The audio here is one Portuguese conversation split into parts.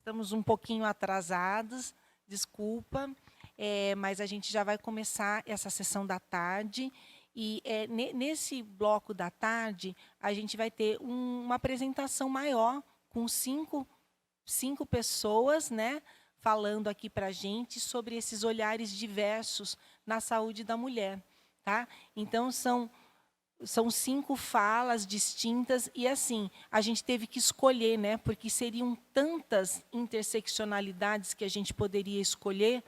Estamos um pouquinho atrasados, desculpa, mas a gente já vai começar essa sessão da tarde. E nesse bloco da tarde, a gente vai ter uma apresentação maior, com cinco pessoas, né, falando aqui para a gente sobre esses olhares diversos na saúde da mulher. Tá? Então, são 5 falas distintas e, assim, a gente teve que escolher, né, porque seriam tantas interseccionalidades que a gente poderia escolher,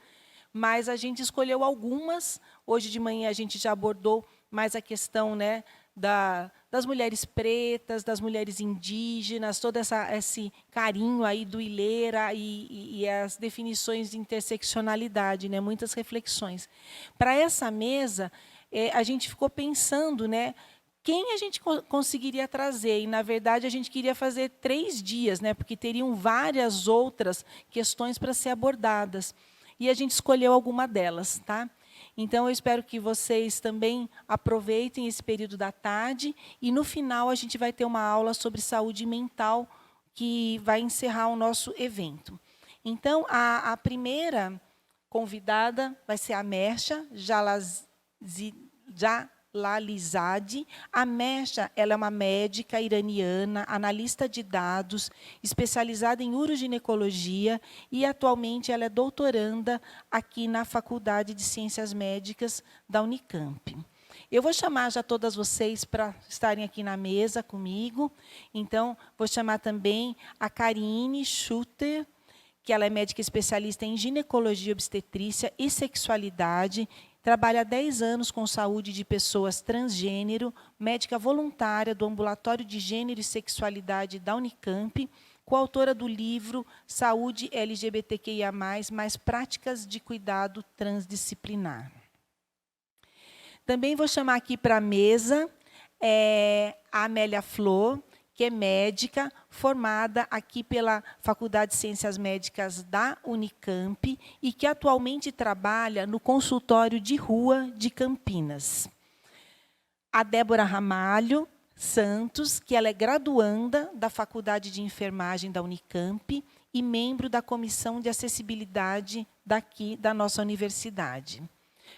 mas a gente escolheu algumas. Hoje de manhã a gente já abordou mais a questão, né, das mulheres pretas, das mulheres indígenas, todo esse carinho aí do Ilera e as definições de interseccionalidade, né, muitas reflexões. Para essa mesa, a gente ficou pensando, né, quem a gente conseguiria trazer. E, na verdade, a gente queria fazer 3 dias, né, porque teriam várias outras questões para ser abordadas. E a gente escolheu alguma delas. Tá? Então, eu espero que vocês também aproveitem esse período da tarde. E, no final, a gente vai ter uma aula sobre saúde mental, que vai encerrar o nosso evento. Então, a primeira convidada vai ser a Mersha Jalalizade. A Mersha, ela é uma médica iraniana, analista de dados, especializada em uroginecologia e, atualmente, ela é doutoranda aqui na Faculdade de Ciências Médicas da Unicamp. Eu vou chamar já todas vocês para estarem aqui na mesa comigo. Então, vou chamar também a Karine Schutter, que ela é médica especialista em ginecologia, obstetrícia e sexualidade, trabalha há 10 anos com saúde de pessoas transgênero, médica voluntária do Ambulatório de Gênero e Sexualidade da Unicamp, coautora do livro Saúde LGBTQIA+, mais práticas de cuidado transdisciplinar. Também vou chamar aqui para a mesa a Amélia Flor, que é médica, formada aqui pela Faculdade de Ciências Médicas da Unicamp e que atualmente trabalha no consultório de rua de Campinas. A Débora Ramalho Santos, que ela é graduanda da Faculdade de Enfermagem da Unicamp e membro da Comissão de Acessibilidade daqui da nossa universidade.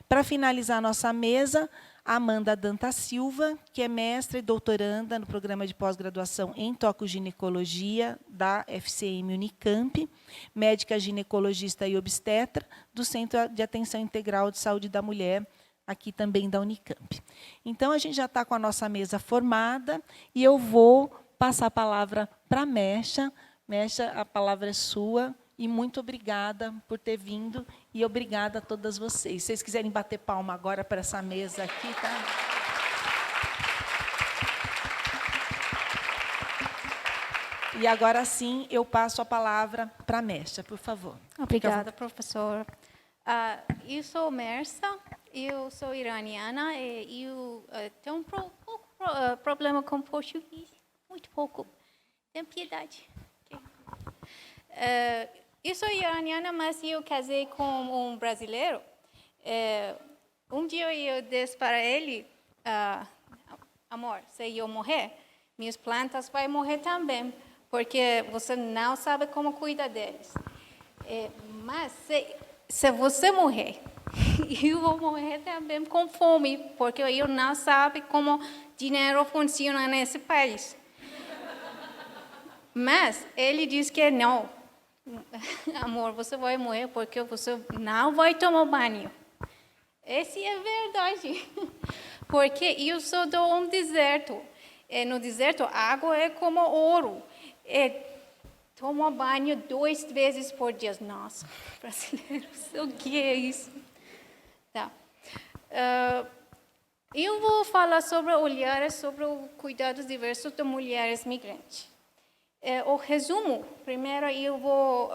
Para finalizar a nossa mesa, a Amanda Danta Silva, que é mestra e doutoranda no programa de pós-graduação em tocoginecologia da FCM Unicamp, médica ginecologista e obstetra do Centro de Atenção Integral de Saúde da Mulher, aqui também da Unicamp. Então, a gente já está com a nossa mesa formada e eu vou passar a palavra para a Mersha. Mersha, a palavra é sua. E muito obrigada por ter vindo e obrigada a todas vocês. Se vocês quiserem bater palma agora para essa mesa aqui, tá? E agora sim, eu passo a palavra para a Mersha, por favor. Obrigada, professor. Eu sou Mersha, eu sou iraniana e eu tenho um pouco problema com português, muito pouco. Tenha piedade. Eu sou iraniana, mas eu casei com um brasileiro. Um dia eu disse para ele, amor, se eu morrer, minhas plantas vão morrer também, porque você não sabe como cuidar deles. Mas se você morrer, eu vou morrer também com fome, porque eu não sabe como dinheiro funciona nesse país. Mas ele disse que não. Amor, você vai morrer porque você não vai tomar banho. Essa é a verdade. Porque eu sou de um deserto. No deserto, a água é como ouro. Toma banho 2 vezes por dia. Nossa, brasileiros, o que é isso? Tá. Eu vou falar sobre olhares sobre os cuidados diversos de mulheres migrantes. O resumo, primeiro eu vou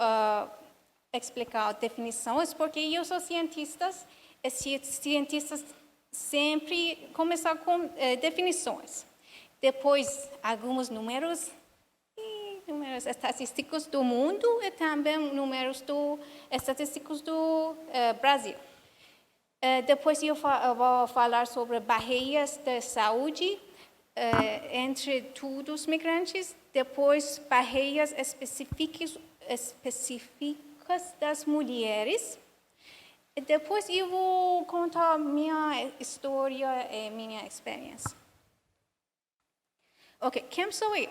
explicar definições, porque eu sou cientista, e cientistas sempre começam com definições. Depois, alguns números estatísticos do mundo e também números estatísticos do Brasil. Depois eu vou falar sobre barreiras de saúde entre todos os migrantes. Depois, barreiras específicas das mulheres. E depois eu vou contar minha história e minha experiência. Ok, quem sou eu?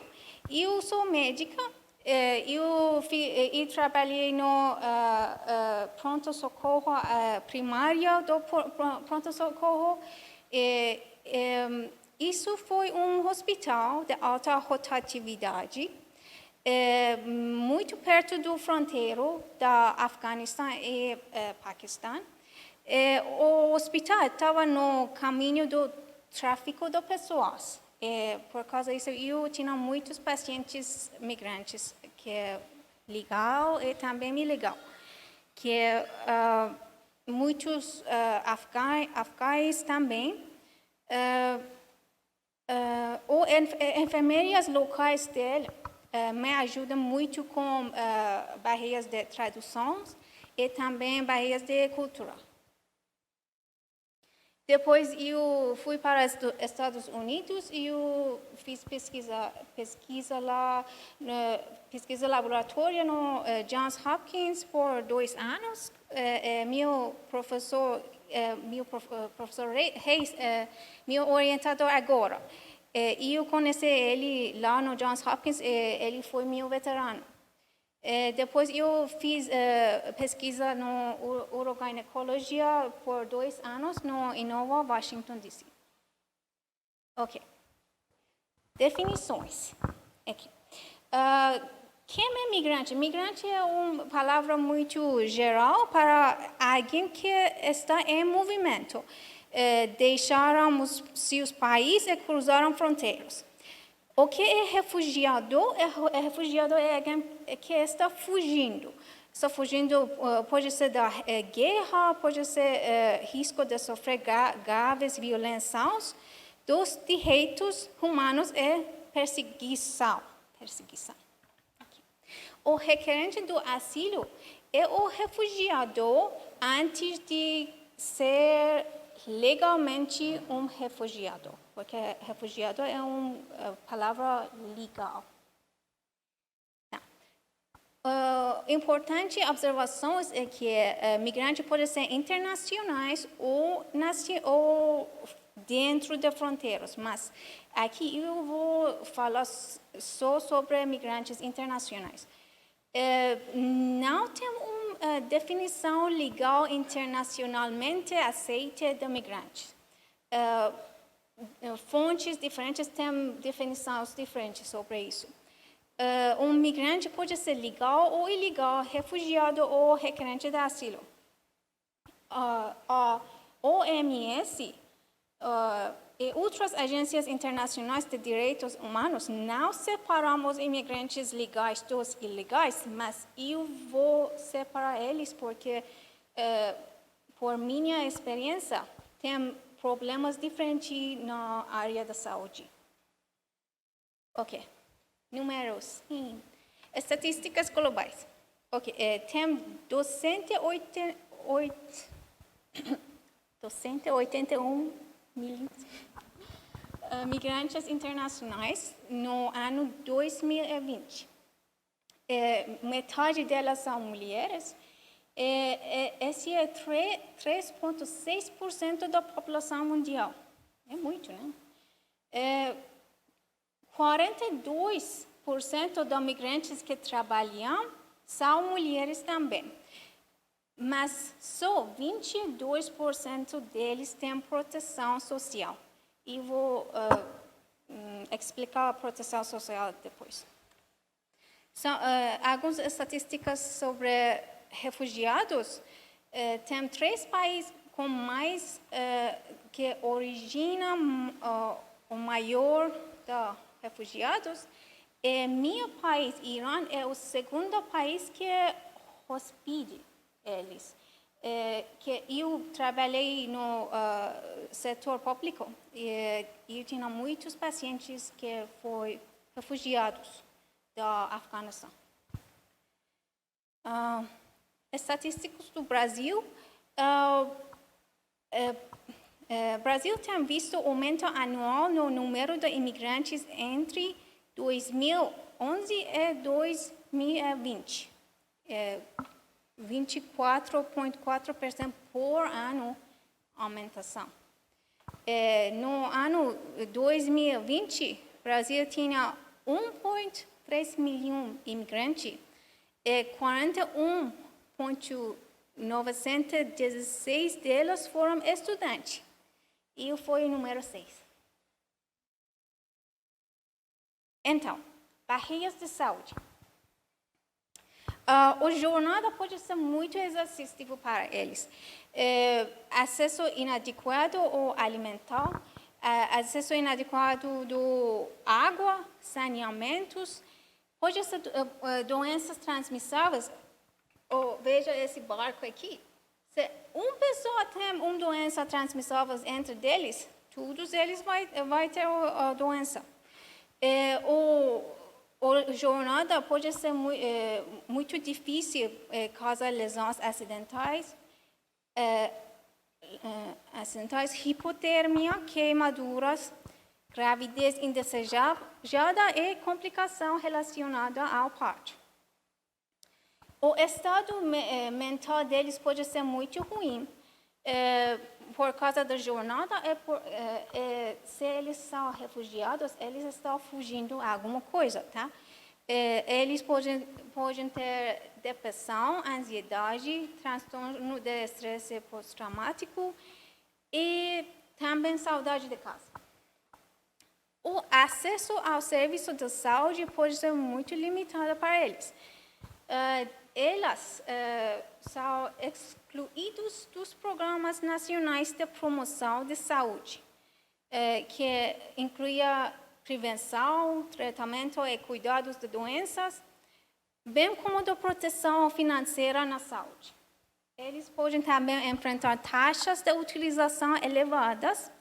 Eu sou médica. Eu trabalhei no pronto-socorro primário do pronto-socorro. Isso foi um hospital de alta rotatividade, muito perto do fronteiro da Afeganistão e Paquistão. O hospital estava no caminho do tráfico de pessoas. Por causa disso, eu tinha muitos pacientes migrantes, que é legal e também ilegal. Que muitos afegãos também. Ou enfermeiras locais dele me ajudam muito com barreiras de tradução e também barreiras de cultura. Depois eu fui para os Estados Unidos e eu fiz pesquisa laboratória no Johns Hopkins por 2 anos. Meu professor Reis, meu orientador agora. Eu conheci ele lá no Johns Hopkins, ele foi meu veterano. Depois eu fiz pesquisa no urogynecologia por 2 anos no Innova, Washington, D.C. Ok. Definições. Aqui. Quem é migrante? Migrante é uma palavra muito geral para alguém que está em movimento. Deixaram seus países e cruzaram fronteiras. O que é refugiado? Refugiado é alguém que está fugindo. Está fugindo, pode ser da guerra, pode ser risco de sofrer graves violências dos direitos humanos e perseguição. Aqui. O requerente do asilo é o refugiado antes de ser legalmente um refugiado, porque refugiado é uma palavra legal. Importante observação é que migrantes podem ser internacionais ou dentro de fronteiras, mas aqui eu vou falar só sobre migrantes internacionais. Não tem uma definição legal internacionalmente aceita de migrantes. Fontes diferentes têm definições diferentes sobre isso. Um migrante pode ser legal ou ilegal, refugiado ou requerente de asilo. A OMS e outras agências internacionais de direitos humanos não separamos imigrantes legais dos ilegais, mas eu vou separar eles porque, por minha experiência, tem problemas diferentes na área da saúde. Ok. Números. Estatísticas globais. Ok. Tem 281 mil migrantes internacionais no ano 2020. Metade delas são mulheres. Esse é 3,6% da população mundial. É muito, né? 42% dos migrantes que trabalham são mulheres também. Mas só 22% deles têm proteção social. E vou explicar a proteção social depois. São algumas estatísticas sobre refugiados. Tem 3 países com mais que originam o maior da refugiados. E meu país, Irã, é o segundo país que hospeda eles. Que eu trabalhei no setor público e eu tinha muitos pacientes que foram refugiados da Afeganistão. Estatísticas do Brasil. Brasil tem visto aumento anual no número de imigrantes entre 2011 e 2020. 24,4% por ano aumentação. No ano 2020, o Brasil tinha 1,3 milhão de imigrantes e 41,916 deles foram estudantes. E eu fui o número 6. Então, barreiras de saúde. A jornada pode ser muito exaustivo para eles. Acesso inadequado ao alimentar, acesso inadequado do água, saneamentos, pode ser doenças transmissíveis. Veja esse barco aqui. Se uma pessoa tem uma doença transmissível entre eles, todos eles vai ter a doença. A jornada pode ser muito difícil causar lesões acidentais, hipotermia, queimaduras, gravidez indesejada e complicação relacionada ao parto. O estado mental deles pode ser muito ruim por causa da jornada se eles são refugiados, eles estão fugindo de alguma coisa, tá? Eles podem ter depressão, ansiedade, transtorno de estresse pós-traumático e também saudade de casa. O acesso ao serviço de saúde pode ser muito limitado para eles. Elas são excluídos dos programas nacionais de promoção de saúde, que incluía prevenção, tratamento e cuidados de doenças, bem como da proteção financeira na saúde. Eles podem também enfrentar taxas de utilização elevadas,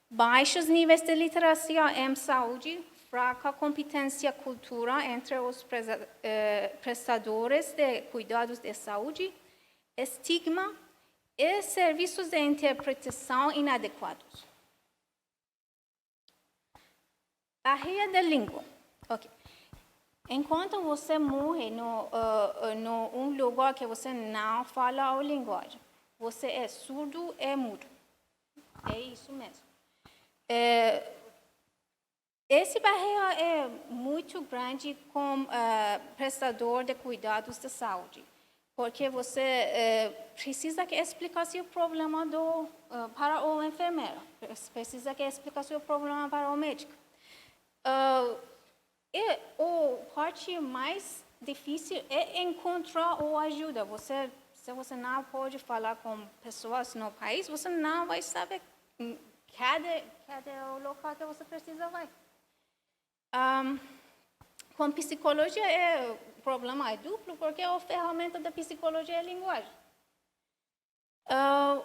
baixos níveis de literacia em saúde, fraca competência cultural entre os prestadores de cuidados de saúde, estigma e serviços de interpretação inadequados. Barreira da língua. Okay. Enquanto você morre num lugar que você não fala a linguagem, você é surdo e mudo. É isso mesmo. Esse barreira é muito grande como prestador de cuidados de saúde, porque você precisa que explicar seu problema para o enfermeiro, precisa que explicar seu problema para o médico. E a parte mais difícil é encontrar a ajuda. Se você não pode falar com pessoas no país, você não vai saber cadê o local que você precisa vai. Com psicologia, o problema é duplo, porque a ferramenta da psicologia é a linguagem. A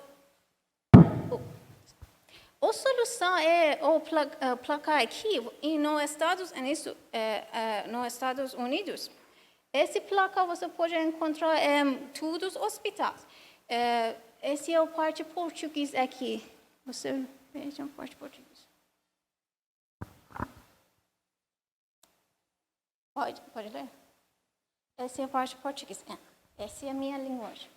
solução é placar aqui, e nos Estados Unidos, esse placar você pode encontrar em todos os hospitais. Esse é a parte português aqui. Você veja a parte português. Pode ler? Essa é a parte portuguesa. Essa é a minha linguagem.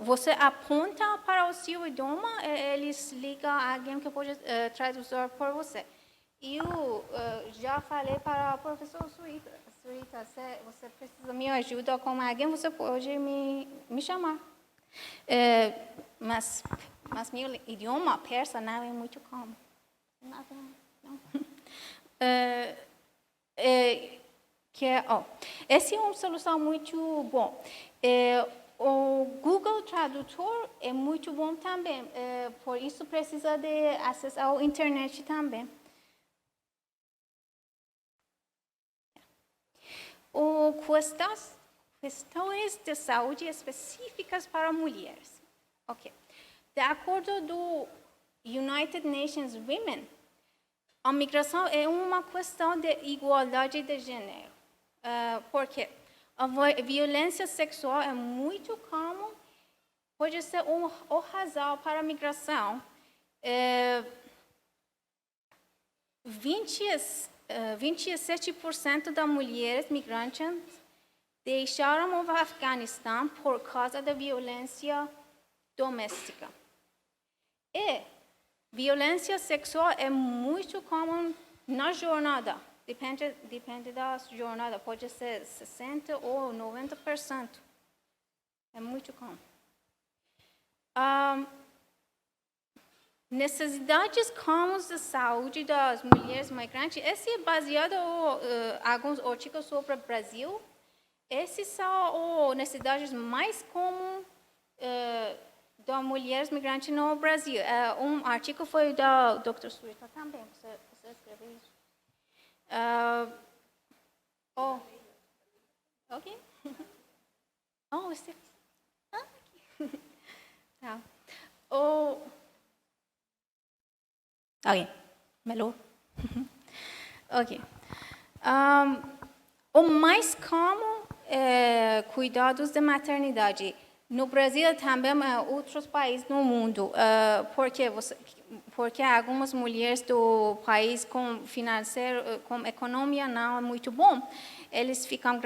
Você aponta para o seu idioma, eles ligam a alguém que pode traduzir por você. Eu já falei para o professor Suíta, se você precisa me ajudar com alguém, você pode me chamar. Mas meu idioma persa não é muito calmo. Não. Essa é uma solução muito boa. O Google Tradutor é muito bom também, por isso precisa de acesso à internet também. Questões de saúde específicas para mulheres. Okay. De acordo do United Nations Women, a migração é uma questão de igualdade de gênero. Por quê? A violência sexual é muito comum, pode ser uma razão para a migração. 27% das mulheres migrantes deixaram o Afeganistão por causa da violência doméstica. E violência sexual é muito comum na jornada. Depende da jornada, pode ser 60% ou 90%. É muito comum. Necessidades comuns de saúde das mulheres migrantes, esse é baseado em alguns artigos sobre o Brasil. Esses são as necessidades mais comuns das mulheres migrantes no Brasil. Artigo foi da Dr. Suíta também, você escreveu isso. Ok. Você... aqui. Tá. Ok, melhor. Ok. O mais comum é cuidados de maternidade. No Brasil também, outros países no mundo, porque algumas mulheres do país com economia não é muito bom, eles ficam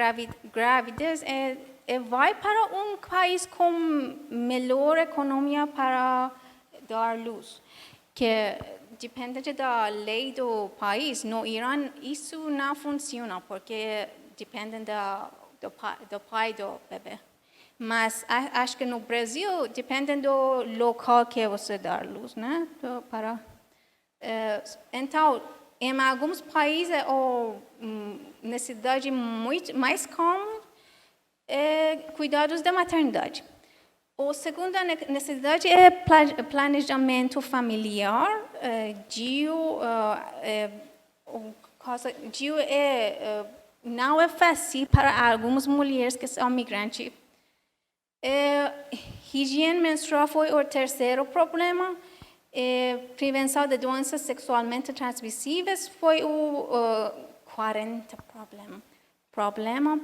grávidas e vai para um país com melhor economia para dar luz, que depende da lei do país. No Irã isso não funciona porque depende do pai do bebê. Mas acho que no Brasil, depende do local que você dá luz, né? Então, em alguns países, a necessidade muito mais comum é cuidados da maternidade. A segunda necessidade é planejamento familiar. Não é fácil para algumas mulheres que são migrantes. Higiene menstrual foi o terceiro problema. Prevenção de doenças sexualmente transmissíveis foi o 40 problema.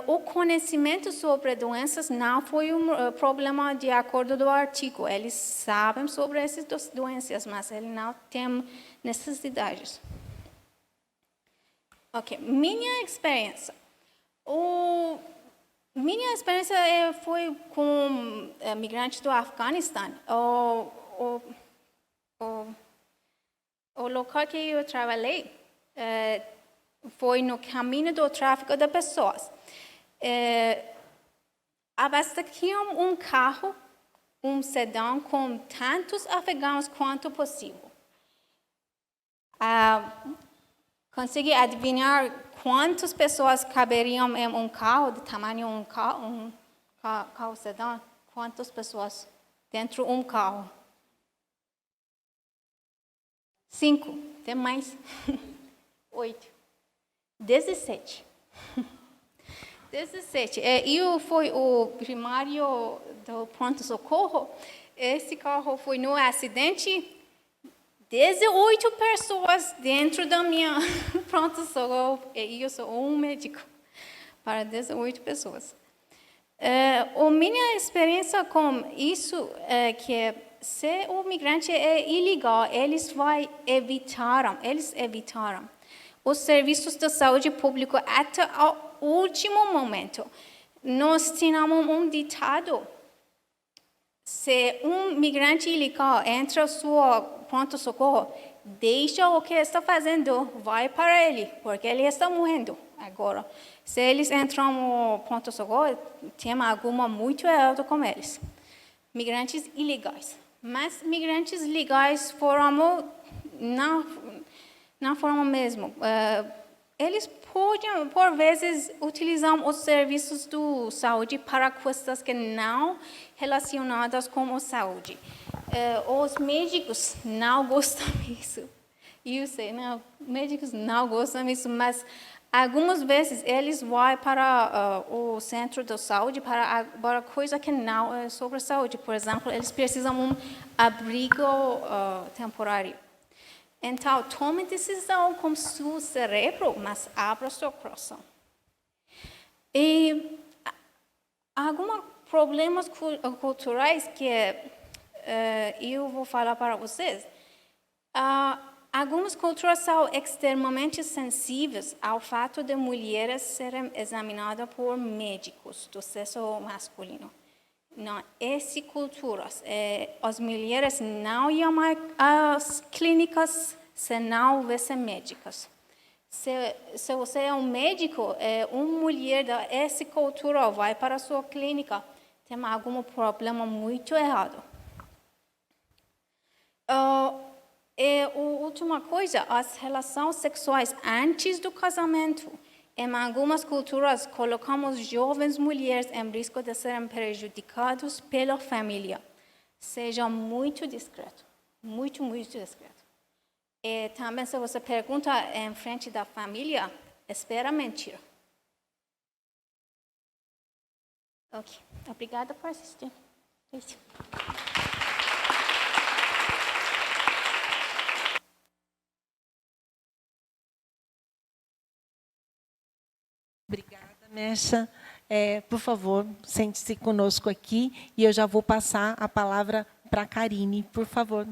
O conhecimento sobre doenças não foi um problema de acordo do artigo. Eles sabem sobre essas doenças, mas eles não têm necessidades. Ok, minha experiência. Minha experiência foi com migrantes do Afeganistão. O local que eu trabalhei foi no caminho do tráfico de pessoas. Abasteciam um carro, um sedã com tantos afegãos quanto possível. Consegui adivinhar quantas pessoas caberiam em um carro, de tamanho um carro sedã? Quantas pessoas dentro de um carro? 5, tem mais? 8. 17. 17. Eu fui o primário do pronto-socorro. Esse carro foi no acidente. 18 pessoas dentro da minha pronto-socorro. E eu sou um médico para 18 pessoas. A minha experiência com isso é que se o migrante é ilegal, eles evitaram os serviços de saúde pública até o último momento. Nós tínhamos um ditado: se um migrante ilegal entra no seu pronto-socorro, deixa o que está fazendo, vai para ele, porque ele está morrendo agora. Se eles entram no pronto-socorro, tem alguma muito errado com eles. Migrantes ilegais. Mas migrantes legais não foram mesmo. Eles podiam, por vezes, utilizar os serviços de saúde para coisas que não relacionadas com a saúde. Os médicos não gostam disso. Eu sei, não, médicos não gostam disso, mas algumas vezes eles vão para o centro de saúde para coisa que não é sobre saúde. Por exemplo, eles precisam de um abrigo temporário. Então, tome decisão com seu cérebro, mas abra seu coração. E alguns problemas culturais que eu vou falar para vocês. Algumas culturas são extremamente sensíveis ao fato de mulheres serem examinadas por médicos do sexo masculino. Não, essas culturas, as mulheres não iam às clínicas se não houvessem médicos. Se você é um médico, uma mulher dessa cultura vai para a sua clínica, tem algum problema muito errado. E a última coisa, as relações sexuais antes do casamento. Em algumas culturas, colocamos jovens mulheres em risco de serem prejudicadas pela família. Seja muito discreto, muito, muito discreto. E também, se você pergunta em frente da família, espera mentira. Ok, obrigada por assistir. Isso. Obrigada, Mecha. Por favor, sente-se conosco aqui e eu já vou passar a palavra para a Karine, por favor.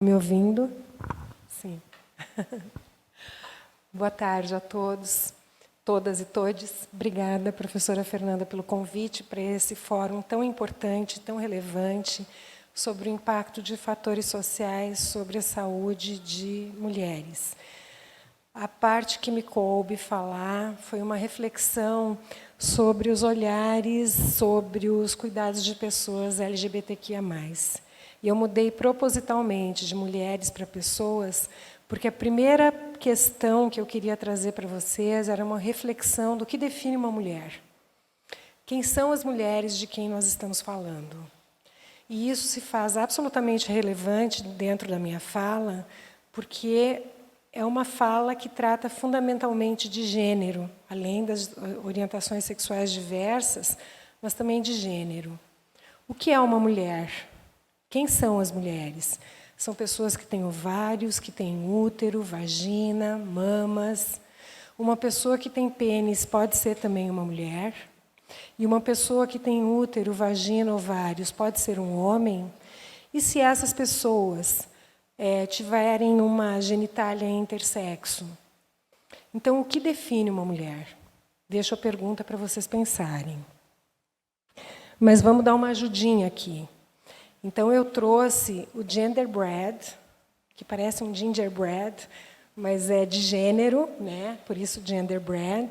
Me ouvindo? Sim. Boa tarde a todos, todas e todes. Obrigada, professora Fernanda, pelo convite para esse fórum tão importante, tão relevante, sobre o impacto de fatores sociais sobre a saúde de mulheres. A parte que me coube falar foi uma reflexão sobre os olhares, sobre os cuidados de pessoas LGBTQIA+. E eu mudei propositalmente de mulheres para pessoas, porque a primeira questão que eu queria trazer para vocês era uma reflexão do que define uma mulher. Quem são as mulheres de quem nós estamos falando? E isso se faz absolutamente relevante dentro da minha fala, porque é uma fala que trata fundamentalmente de gênero, além das orientações sexuais diversas, mas também de gênero. O que é uma mulher? Quem são as mulheres? São pessoas que têm ovários, que têm útero, vagina, mamas. Uma pessoa que tem pênis pode ser também uma mulher. E uma pessoa que tem útero, vagina, ovários pode ser um homem. E se essas pessoas tiverem uma genitália intersexo? Então, o que define uma mulher? Deixo a pergunta para vocês pensarem. Mas vamos dar uma ajudinha aqui. Então, eu trouxe o genderbread, que parece um gingerbread, mas é de gênero, né? Por isso genderbread.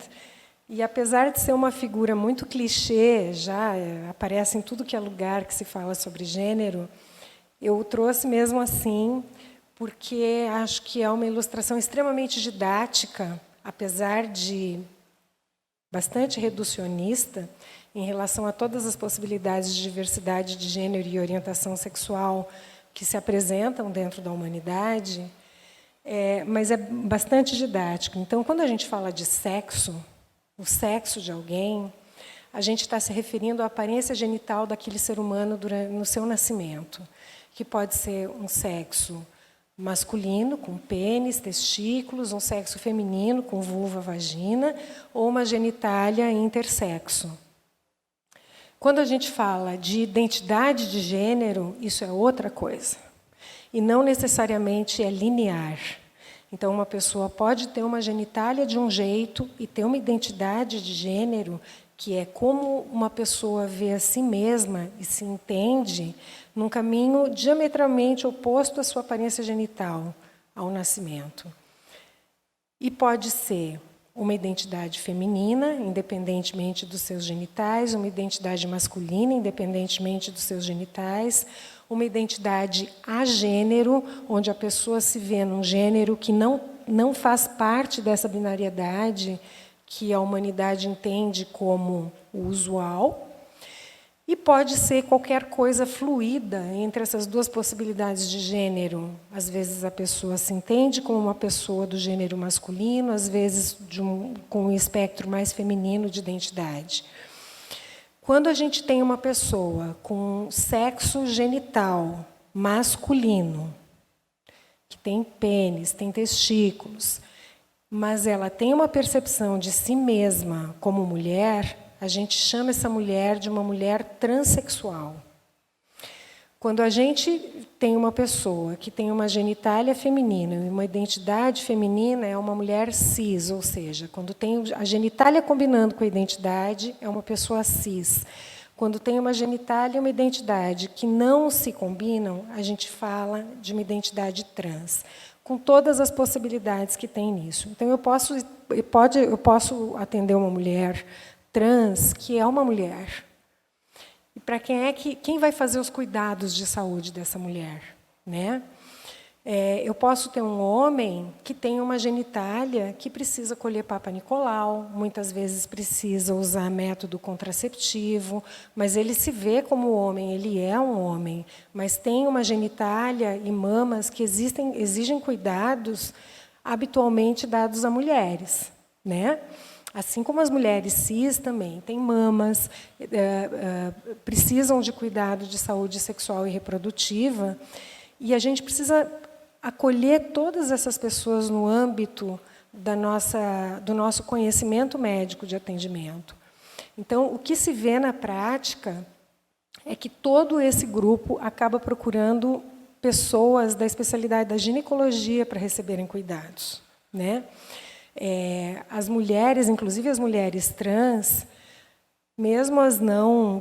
E, apesar de ser uma figura muito clichê, já aparece em tudo que é lugar que se fala sobre gênero, eu o trouxe mesmo assim, porque acho que é uma ilustração extremamente didática, apesar de bastante reducionista, em relação a todas as possibilidades de diversidade de gênero e orientação sexual que se apresentam dentro da humanidade, mas é bastante didático. Então, quando a gente fala de sexo, o sexo de alguém, a gente está se referindo à aparência genital daquele ser humano no seu nascimento, que pode ser um sexo masculino, com pênis, testículos, um sexo feminino, com vulva, vagina, ou uma genitália intersexo. Quando a gente fala de identidade de gênero, isso é outra coisa. E não necessariamente é linear. Então, uma pessoa pode ter uma genitália de um jeito e ter uma identidade de gênero, que é como uma pessoa vê a si mesma e se entende, num caminho diametralmente oposto à sua aparência genital, ao nascimento. E pode ser uma identidade feminina, independentemente dos seus genitais, uma identidade masculina, independentemente dos seus genitais, uma identidade agênero, onde a pessoa se vê num gênero que não faz parte dessa binariedade que a humanidade entende como o usual, e pode ser qualquer coisa fluida entre essas duas possibilidades de gênero. Às vezes a pessoa se entende como uma pessoa do gênero masculino, às vezes com um espectro mais feminino de identidade. Quando a gente tem uma pessoa com sexo genital masculino, que tem pênis, tem testículos, mas ela tem uma percepção de si mesma como mulher, a gente chama essa mulher de uma mulher transexual. Quando a gente tem uma pessoa que tem uma genitália feminina e uma identidade feminina, é uma mulher cis, ou seja, quando tem a genitália combinando com a identidade, é uma pessoa cis. Quando tem uma genitália e uma identidade que não se combinam, a gente fala de uma identidade trans, com todas as possibilidades que tem nisso. Então, eu posso atender uma mulher trans que é uma mulher. E para quem vai fazer os cuidados de saúde dessa mulher, né? Eu posso ter um homem que tem uma genitália que precisa colher Papa Nicolau, muitas vezes precisa usar método contraceptivo, mas ele se vê como homem, ele é um homem, mas tem uma genitália e mamas que exigem cuidados habitualmente dados a mulheres, né? Assim como as mulheres cis também têm mamas, precisam de cuidado de saúde sexual e reprodutiva, e a gente precisa acolher todas essas pessoas no âmbito do nosso conhecimento médico de atendimento. Então, o que se vê na prática é que todo esse grupo acaba procurando pessoas da especialidade da ginecologia para receberem cuidados, né? As mulheres, inclusive as mulheres trans, mesmo as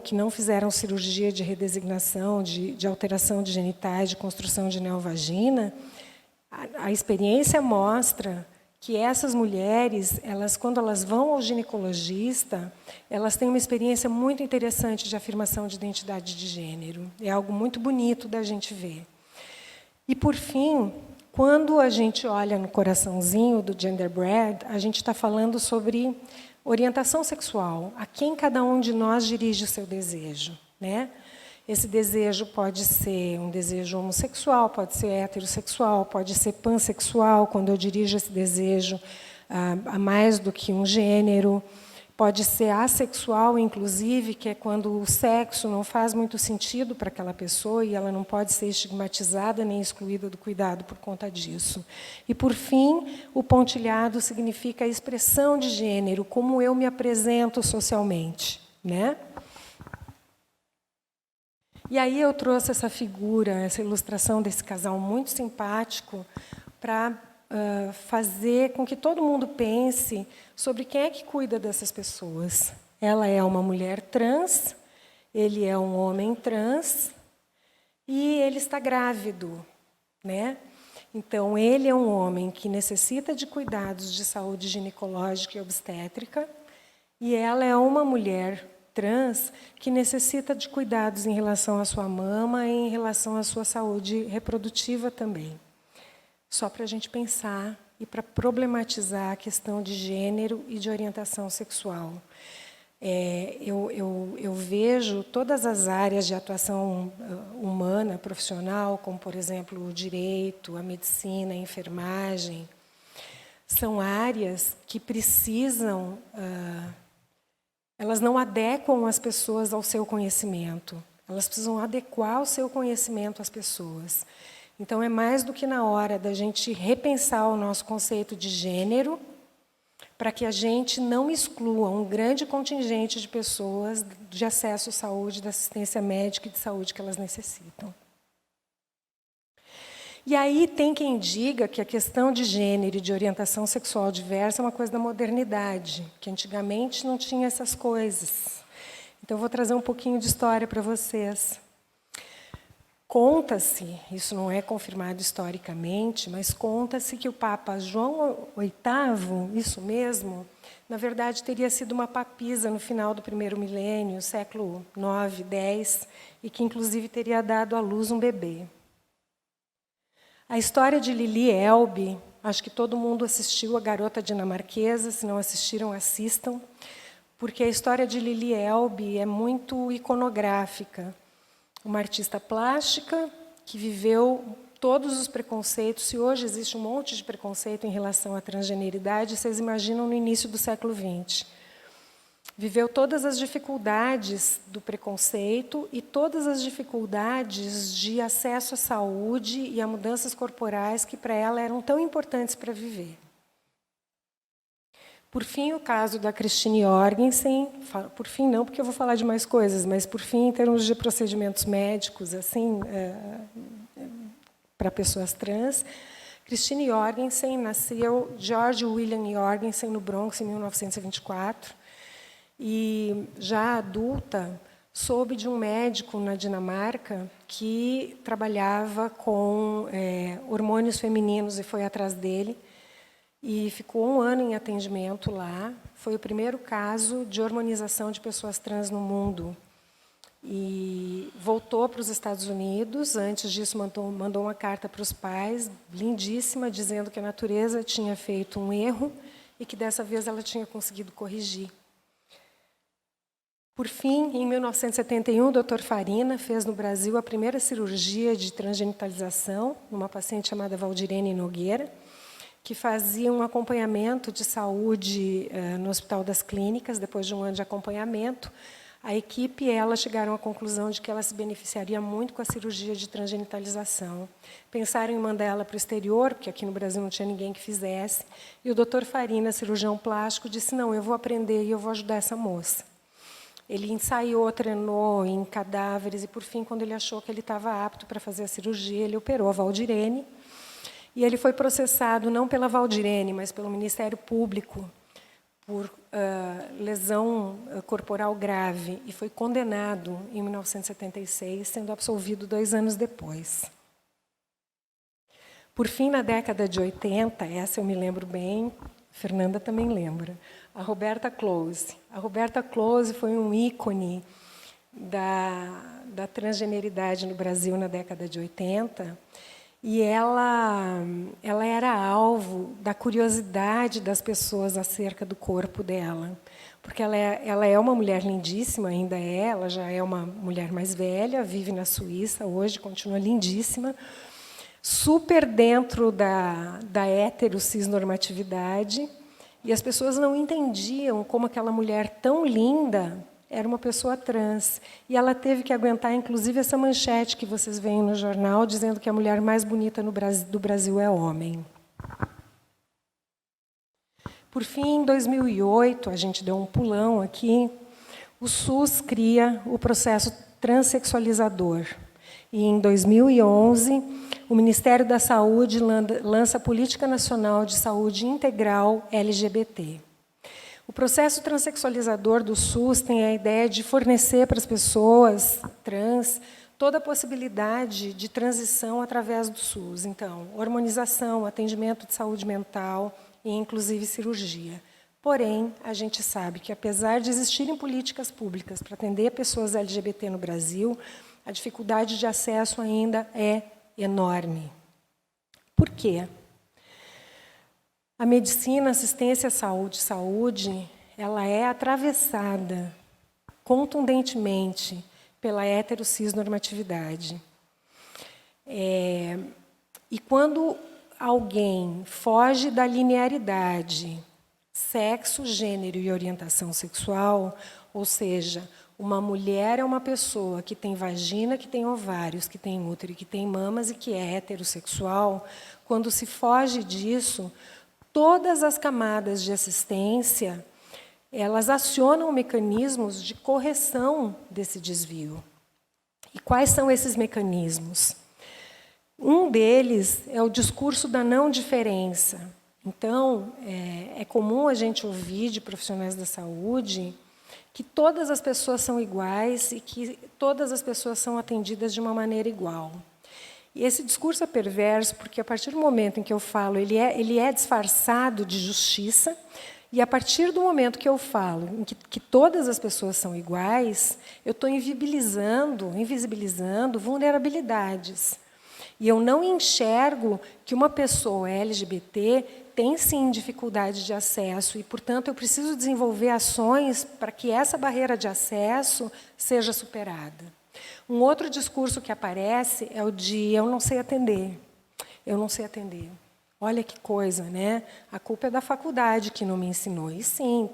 que não fizeram cirurgia de redesignação, de alteração de genitais, de construção de neovagina, a experiência mostra que essas mulheres, quando elas vão ao ginecologista, elas têm uma experiência muito interessante de afirmação de identidade de gênero. É algo muito bonito da gente ver. E, por fim, quando a gente olha no coraçãozinho do Genderbread, a gente está falando sobre orientação sexual, a quem cada um de nós dirige o seu desejo, né? Esse desejo pode ser um desejo homossexual, pode ser heterossexual, pode ser pansexual, quando eu dirijo esse desejo a mais do que um gênero. Pode ser assexual, inclusive, que é quando o sexo não faz muito sentido para aquela pessoa e ela não pode ser estigmatizada nem excluída do cuidado por conta disso. E, por fim, o pontilhado significa a expressão de gênero, como eu me apresento socialmente, né? E aí eu trouxe essa figura, essa ilustração desse casal muito simpático para fazer com que todo mundo pense sobre quem é que cuida dessas pessoas. Ela é uma mulher trans, ele é um homem trans e ele está grávido, né? Então, ele é um homem que necessita de cuidados de saúde ginecológica e obstétrica e ela é uma mulher trans que necessita de cuidados em relação à sua mama e em relação à sua saúde reprodutiva também. Só para a gente pensar e para problematizar a questão de gênero e de orientação sexual. Eu vejo todas as áreas de atuação humana, profissional, como, por exemplo, o direito, a medicina, a enfermagem, são áreas que precisam... elas não adequam as pessoas ao seu conhecimento. Elas precisam adequar o seu conhecimento às pessoas. Então, é mais do que na hora da gente repensar o nosso conceito de gênero para que a gente não exclua um grande contingente de pessoas de acesso à saúde, da assistência médica e de saúde que elas necessitam. E aí tem quem diga que a questão de gênero e de orientação sexual diversa é uma coisa da modernidade, que antigamente não tinha essas coisas. Então, eu vou trazer um pouquinho de história para vocês. Conta-se, isso não é confirmado historicamente, mas conta-se que o Papa João VIII, isso mesmo, na verdade teria sido uma papisa no final do primeiro milênio, século IX, X, e que inclusive teria dado à luz um bebê. A história de Lili Elbe, acho que todo mundo assistiu A Garota Dinamarquesa, se não assistiram, assistam, porque a história de Lili Elbe é muito iconográfica. Uma artista plástica que viveu todos os preconceitos. Se hoje existe um monte de preconceito em relação à transgeneridade, vocês imaginam no início do século XX. Viveu todas as dificuldades do preconceito e todas as dificuldades de acesso à saúde e a mudanças corporais que, para ela, eram tão importantes para viver. Por fim, o caso da Christine Jorgensen, por fim não, porque eu vou falar de mais coisas, mas por fim, em termos de procedimentos médicos, assim, para pessoas trans, Christine Jorgensen nasceu George William Jorgensen no Bronx em 1924 e já adulta soube de um médico na Dinamarca que trabalhava com hormônios femininos e foi atrás dele. E ficou 1 ano em atendimento lá. Foi o primeiro caso de hormonização de pessoas trans no mundo. E voltou para os Estados Unidos. Antes disso, mandou uma carta para os pais, lindíssima, dizendo que a natureza tinha feito um erro e que, dessa vez, ela tinha conseguido corrigir. Por fim, em 1971, o Dr. Farina fez no Brasil a primeira cirurgia de transgenitalização numa paciente chamada Valdirene Nogueira, que fazia um acompanhamento de saúde no Hospital das Clínicas. Depois de 1 ano de acompanhamento, a equipe e ela chegaram à conclusão de que ela se beneficiaria muito com a cirurgia de transgenitalização. Pensaram em mandar ela para o exterior, porque aqui no Brasil não tinha ninguém que fizesse, e o Dr. Farina, cirurgião plástico, disse, não, eu vou aprender e eu vou ajudar essa moça. Ele ensaiou, treinou em cadáveres, e, por fim, quando ele achou que ele estava apto para fazer a cirurgia, ele operou a Valdirene. E ele foi processado não pela Valdirene, mas pelo Ministério Público por lesão corporal grave e foi condenado em 1976, sendo absolvido 2 anos depois. Por fim, na década de 80, essa eu me lembro bem, Fernanda também lembra, a Roberta Close. A Roberta Close foi um ícone da transgeneridade no Brasil na década de 80, e ela era alvo da curiosidade das pessoas acerca do corpo dela, porque ela é uma mulher lindíssima, ainda é, ela já é uma mulher mais velha, vive na Suíça hoje, continua lindíssima, super dentro da heterocisnormatividade, e as pessoas não entendiam como aquela mulher tão linda era uma pessoa trans. E ela teve que aguentar, inclusive, essa manchete que vocês veem no jornal, dizendo que a mulher mais bonita do Brasil é homem. Por fim, em 2008, a gente deu um pulão aqui, o SUS cria o processo transexualizador. E, em 2011, o Ministério da Saúde lança a Política Nacional de Saúde Integral LGBT. O processo transexualizador do SUS tem a ideia de fornecer para as pessoas trans toda a possibilidade de transição através do SUS. Então, hormonização, atendimento de saúde mental e, inclusive, cirurgia. Porém, a gente sabe que, apesar de existirem políticas públicas para atender pessoas LGBT no Brasil, a dificuldade de acesso ainda é enorme. Por quê? A medicina, assistência à saúde, ela é atravessada contundentemente pela heterocisnormatividade. E quando alguém foge da linearidade, sexo, gênero e orientação sexual, ou seja, uma mulher é uma pessoa que tem vagina, que tem ovários, que tem útero, que tem mamas e que é heterossexual, quando se foge disso, todas as camadas de assistência, elas acionam mecanismos de correção desse desvio. E quais são esses mecanismos? Um deles é o discurso da não diferença. Então, é comum a gente ouvir de profissionais da saúde que todas as pessoas são iguais e que todas as pessoas são atendidas de uma maneira igual. E esse discurso é perverso, porque, a partir do momento em que eu falo, ele é disfarçado de justiça, e, a partir do momento que eu falo em que todas as pessoas são iguais, eu estou invisibilizando vulnerabilidades. E eu não enxergo que uma pessoa LGBT tem, sim, dificuldade de acesso, e, portanto, eu preciso desenvolver ações para que essa barreira de acesso seja superada. Um outro discurso que aparece é o de eu não sei atender. Eu não sei atender. Olha que coisa, né? A culpa é da faculdade que não me ensinou. E, sim,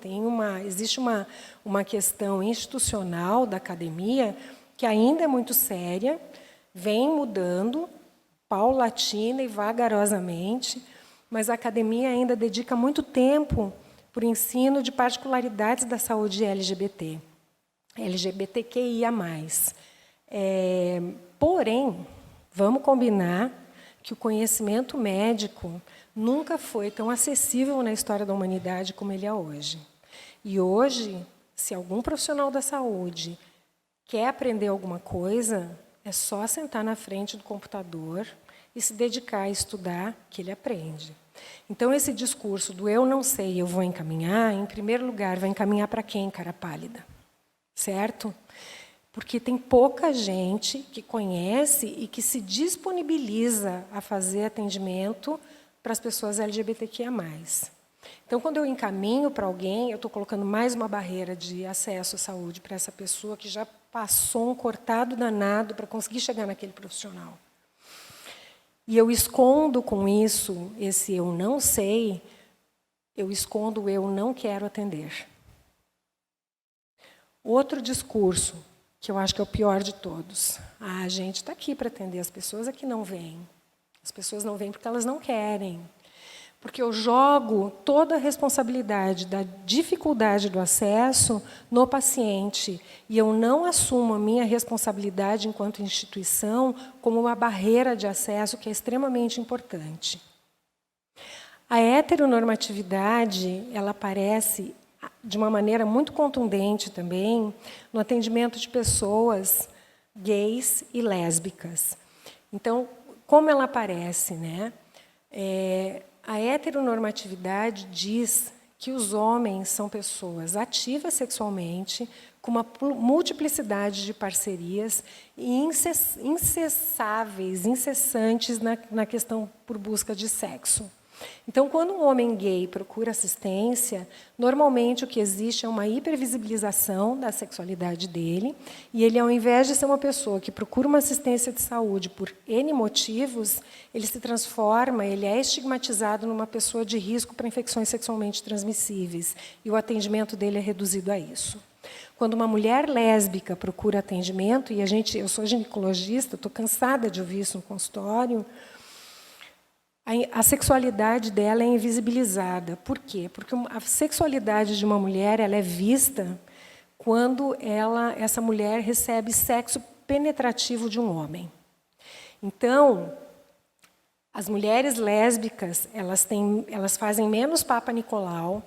existe uma questão institucional da academia que ainda é muito séria, vem mudando, paulatina e vagarosamente, mas a academia ainda dedica muito tempo para o ensino de particularidades da saúde LGBT, LGBTQIA+. Porém, vamos combinar que o conhecimento médico nunca foi tão acessível na história da humanidade como ele é hoje. E hoje, se algum profissional da saúde quer aprender alguma coisa, é só sentar na frente do computador e se dedicar a estudar, que ele aprende. Então, esse discurso do eu não sei, eu vou encaminhar, em primeiro lugar, vai encaminhar para quem, cara pálida? Certo? Porque tem pouca gente que conhece e que se disponibiliza a fazer atendimento para as pessoas LGBTQIA+. Então, quando eu encaminho para alguém, eu estou colocando mais uma barreira de acesso à saúde para essa pessoa que já passou um cortado danado para conseguir chegar naquele profissional. E eu escondo com isso, esse eu não sei, eu escondo o eu não quero atender. Outro discurso, que eu acho que é o pior de todos. A gente está aqui para atender as pessoas, é que não vêm. As pessoas não vêm porque elas não querem. Porque eu jogo toda a responsabilidade da dificuldade do acesso no paciente, e eu não assumo a minha responsabilidade enquanto instituição como uma barreira de acesso que é extremamente importante. A heteronormatividade, ela aparece de uma maneira muito contundente também no atendimento de pessoas gays e lésbicas. Então, como ela aparece, né? A heteronormatividade diz que os homens são pessoas ativas sexualmente, com uma multiplicidade de parcerias e incessantes na questão por busca de sexo. Então, quando um homem gay procura assistência, normalmente o que existe é uma hipervisibilização da sexualidade dele, e ele, ao invés de ser uma pessoa que procura uma assistência de saúde por N motivos, ele se transforma, ele é estigmatizado numa pessoa de risco para infecções sexualmente transmissíveis, e o atendimento dele é reduzido a isso. Quando uma mulher lésbica procura atendimento, e eu sou ginecologista, estou cansada de ouvir isso no consultório, a sexualidade dela é invisibilizada. Por quê? Porque a sexualidade de uma mulher ela é vista quando essa mulher recebe sexo penetrativo de um homem. Então, as mulheres lésbicas elas fazem menos Papa Nicolau,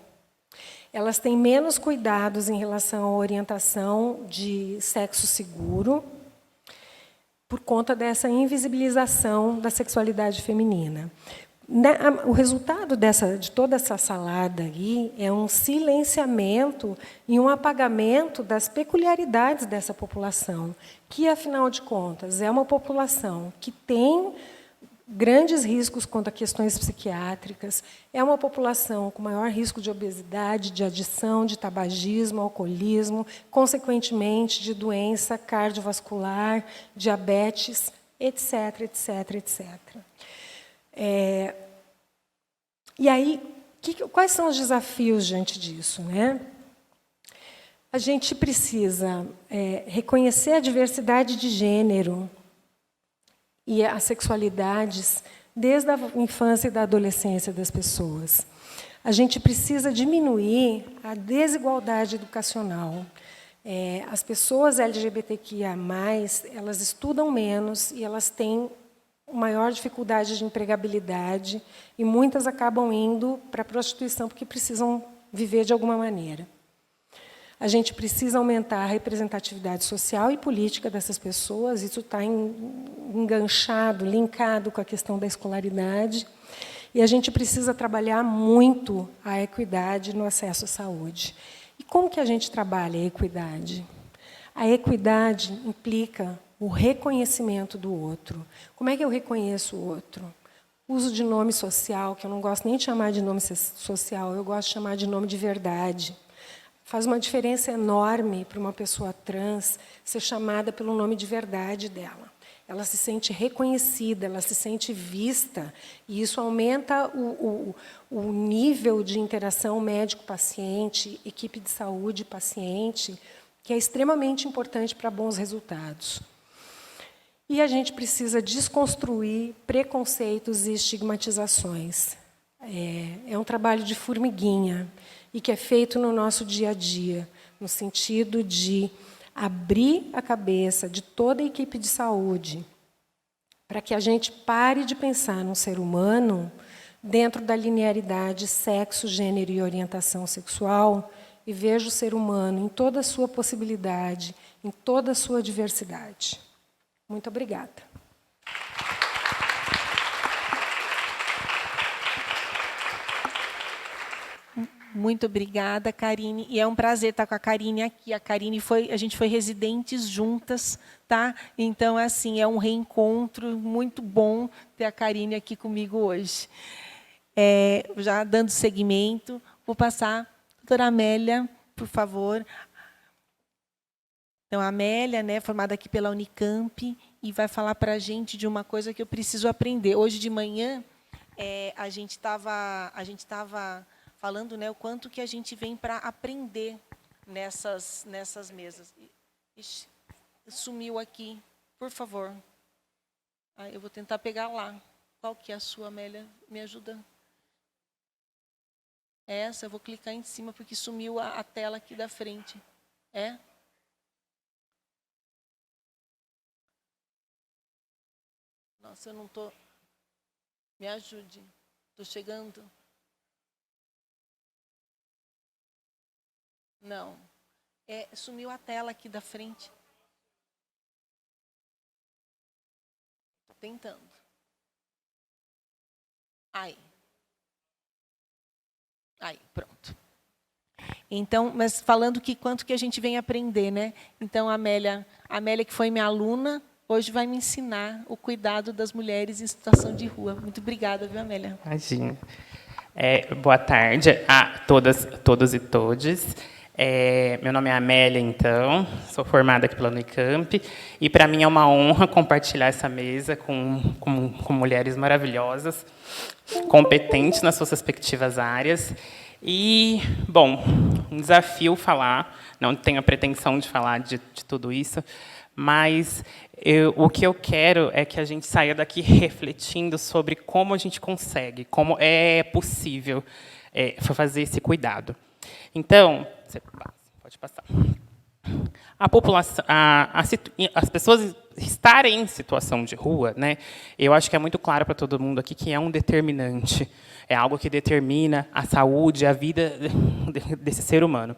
elas têm menos cuidados em relação à orientação de sexo seguro, por conta dessa invisibilização da sexualidade feminina. O resultado de toda essa salada aí é um silenciamento e um apagamento das peculiaridades dessa população, que, afinal de contas, é uma população que tem grandes riscos quanto a questões psiquiátricas, é uma população com maior risco de obesidade, de adição, de tabagismo, alcoolismo, consequentemente de doença cardiovascular, diabetes, etc., etc., etc. E aí, quais são os desafios diante disso, né? A gente precisa reconhecer a diversidade de gênero e as sexualidades desde a infância e da adolescência das pessoas. A gente precisa diminuir a desigualdade educacional. As pessoas LGBTQIA+, elas estudam menos e elas têm maior dificuldade de empregabilidade, e muitas acabam indo para a prostituição porque precisam viver de alguma maneira. A gente precisa aumentar a representatividade social e política dessas pessoas, isso está enganchado, linkado com a questão da escolaridade, e a gente precisa trabalhar muito a equidade no acesso à saúde. E como que a gente trabalha a equidade? A equidade implica o reconhecimento do outro. Como é que eu reconheço o outro? Uso de nome social, que eu não gosto nem de chamar de nome social, eu gosto de chamar de nome de verdade. Faz uma diferença enorme para uma pessoa trans ser chamada pelo nome de verdade dela. Ela se sente reconhecida, ela se sente vista, e isso aumenta o nível de interação médico-paciente, equipe de saúde-paciente, que é extremamente importante para bons resultados. E a gente precisa desconstruir preconceitos e estigmatizações. É um trabalho de formiguinha e que é feito no nosso dia a dia, no sentido de abrir a cabeça de toda a equipe de saúde para que a gente pare de pensar num ser humano dentro da linearidade sexo, gênero e orientação sexual e veja o ser humano em toda a sua possibilidade, em toda a sua diversidade. Muito obrigada. Muito obrigada, Karine. E é um prazer estar com a Karine aqui. A gente foi residentes juntas, tá? Então, assim, é um reencontro muito bom ter a Karine aqui comigo hoje. Já dando seguimento, vou passar a doutora Amélia, por favor. Então, a Amélia, né, formada aqui pela Unicamp, e vai falar para a gente de uma coisa que eu preciso aprender. Hoje de manhã, a gente estava falando, né, o quanto que a gente vem para aprender nessas mesas. Ixi, sumiu aqui, por favor. Eu vou tentar pegar lá. Qual que é a sua, Amélia? Me ajuda. Essa, eu vou clicar em cima, porque sumiu a tela aqui da frente. Nossa, eu não estou... Me ajude. Estou chegando. Não. Sumiu a tela aqui da frente. Estou tentando. Aí, pronto. Então, mas falando que quanto que a gente vem aprender, né? Então, a Amélia, que foi minha aluna, hoje vai me ensinar o cuidado das mulheres em situação de rua. Muito obrigada, viu, Amélia? Imagina. Boa tarde a todas, todos e todes. Meu nome é Amélia, então, sou formada aqui pela Unicamp, e para mim é uma honra compartilhar essa mesa com mulheres maravilhosas, competentes nas suas respectivas áreas. E, bom, um desafio falar, não tenho a pretensão de falar de tudo isso, mas o que eu quero é que a gente saia daqui refletindo sobre como a gente consegue, como é possível fazer esse cuidado. Então, você pode passar. A população, as pessoas estarem em situação de rua, né? Eu acho que é muito claro para todo mundo aqui que é um determinante, é algo que determina a saúde, a vida desse ser humano.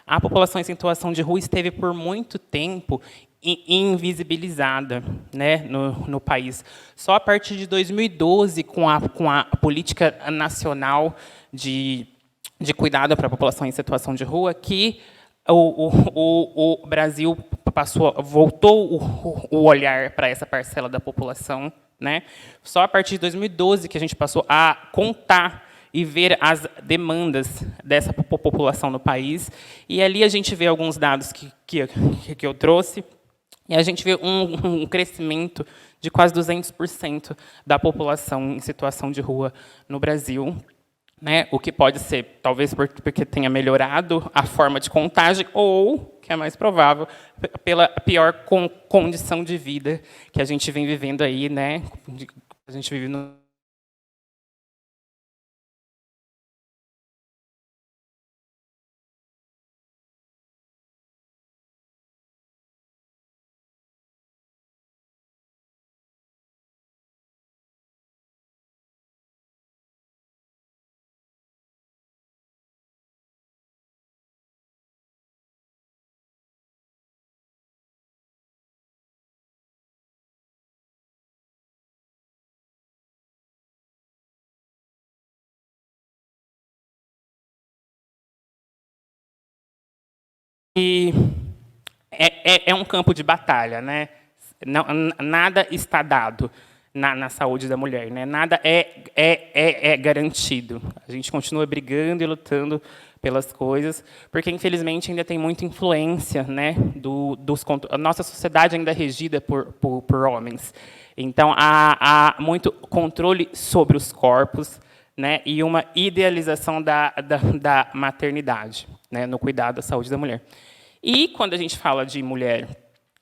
A população em situação de rua esteve por muito tempo invisibilizada, né, no país. Só a partir de 2012, com a política nacional de cuidado para a população em situação de rua, que o Brasil voltou o olhar para essa parcela da população, né? Só a partir de 2012 que a gente passou a contar e ver as demandas dessa população no país. E ali a gente vê alguns dados que eu trouxe, e a gente vê um crescimento de quase 200% da população em situação de rua no Brasil, né? O que pode ser, talvez, porque tenha melhorado a forma de contagem, ou, que é mais provável, pela pior condição de vida que a gente vem vivendo aí, né? A gente vive no E é um campo de batalha, né? Nada está dado na saúde da mulher, né? Nada é garantido. A gente continua brigando e lutando pelas coisas, porque, infelizmente, ainda tem muita influência, né? A nossa sociedade ainda é regida por homens. Então, há muito controle sobre os corpos, né? E uma idealização da maternidade, né? No cuidado da saúde da mulher. E, quando a gente fala de mulher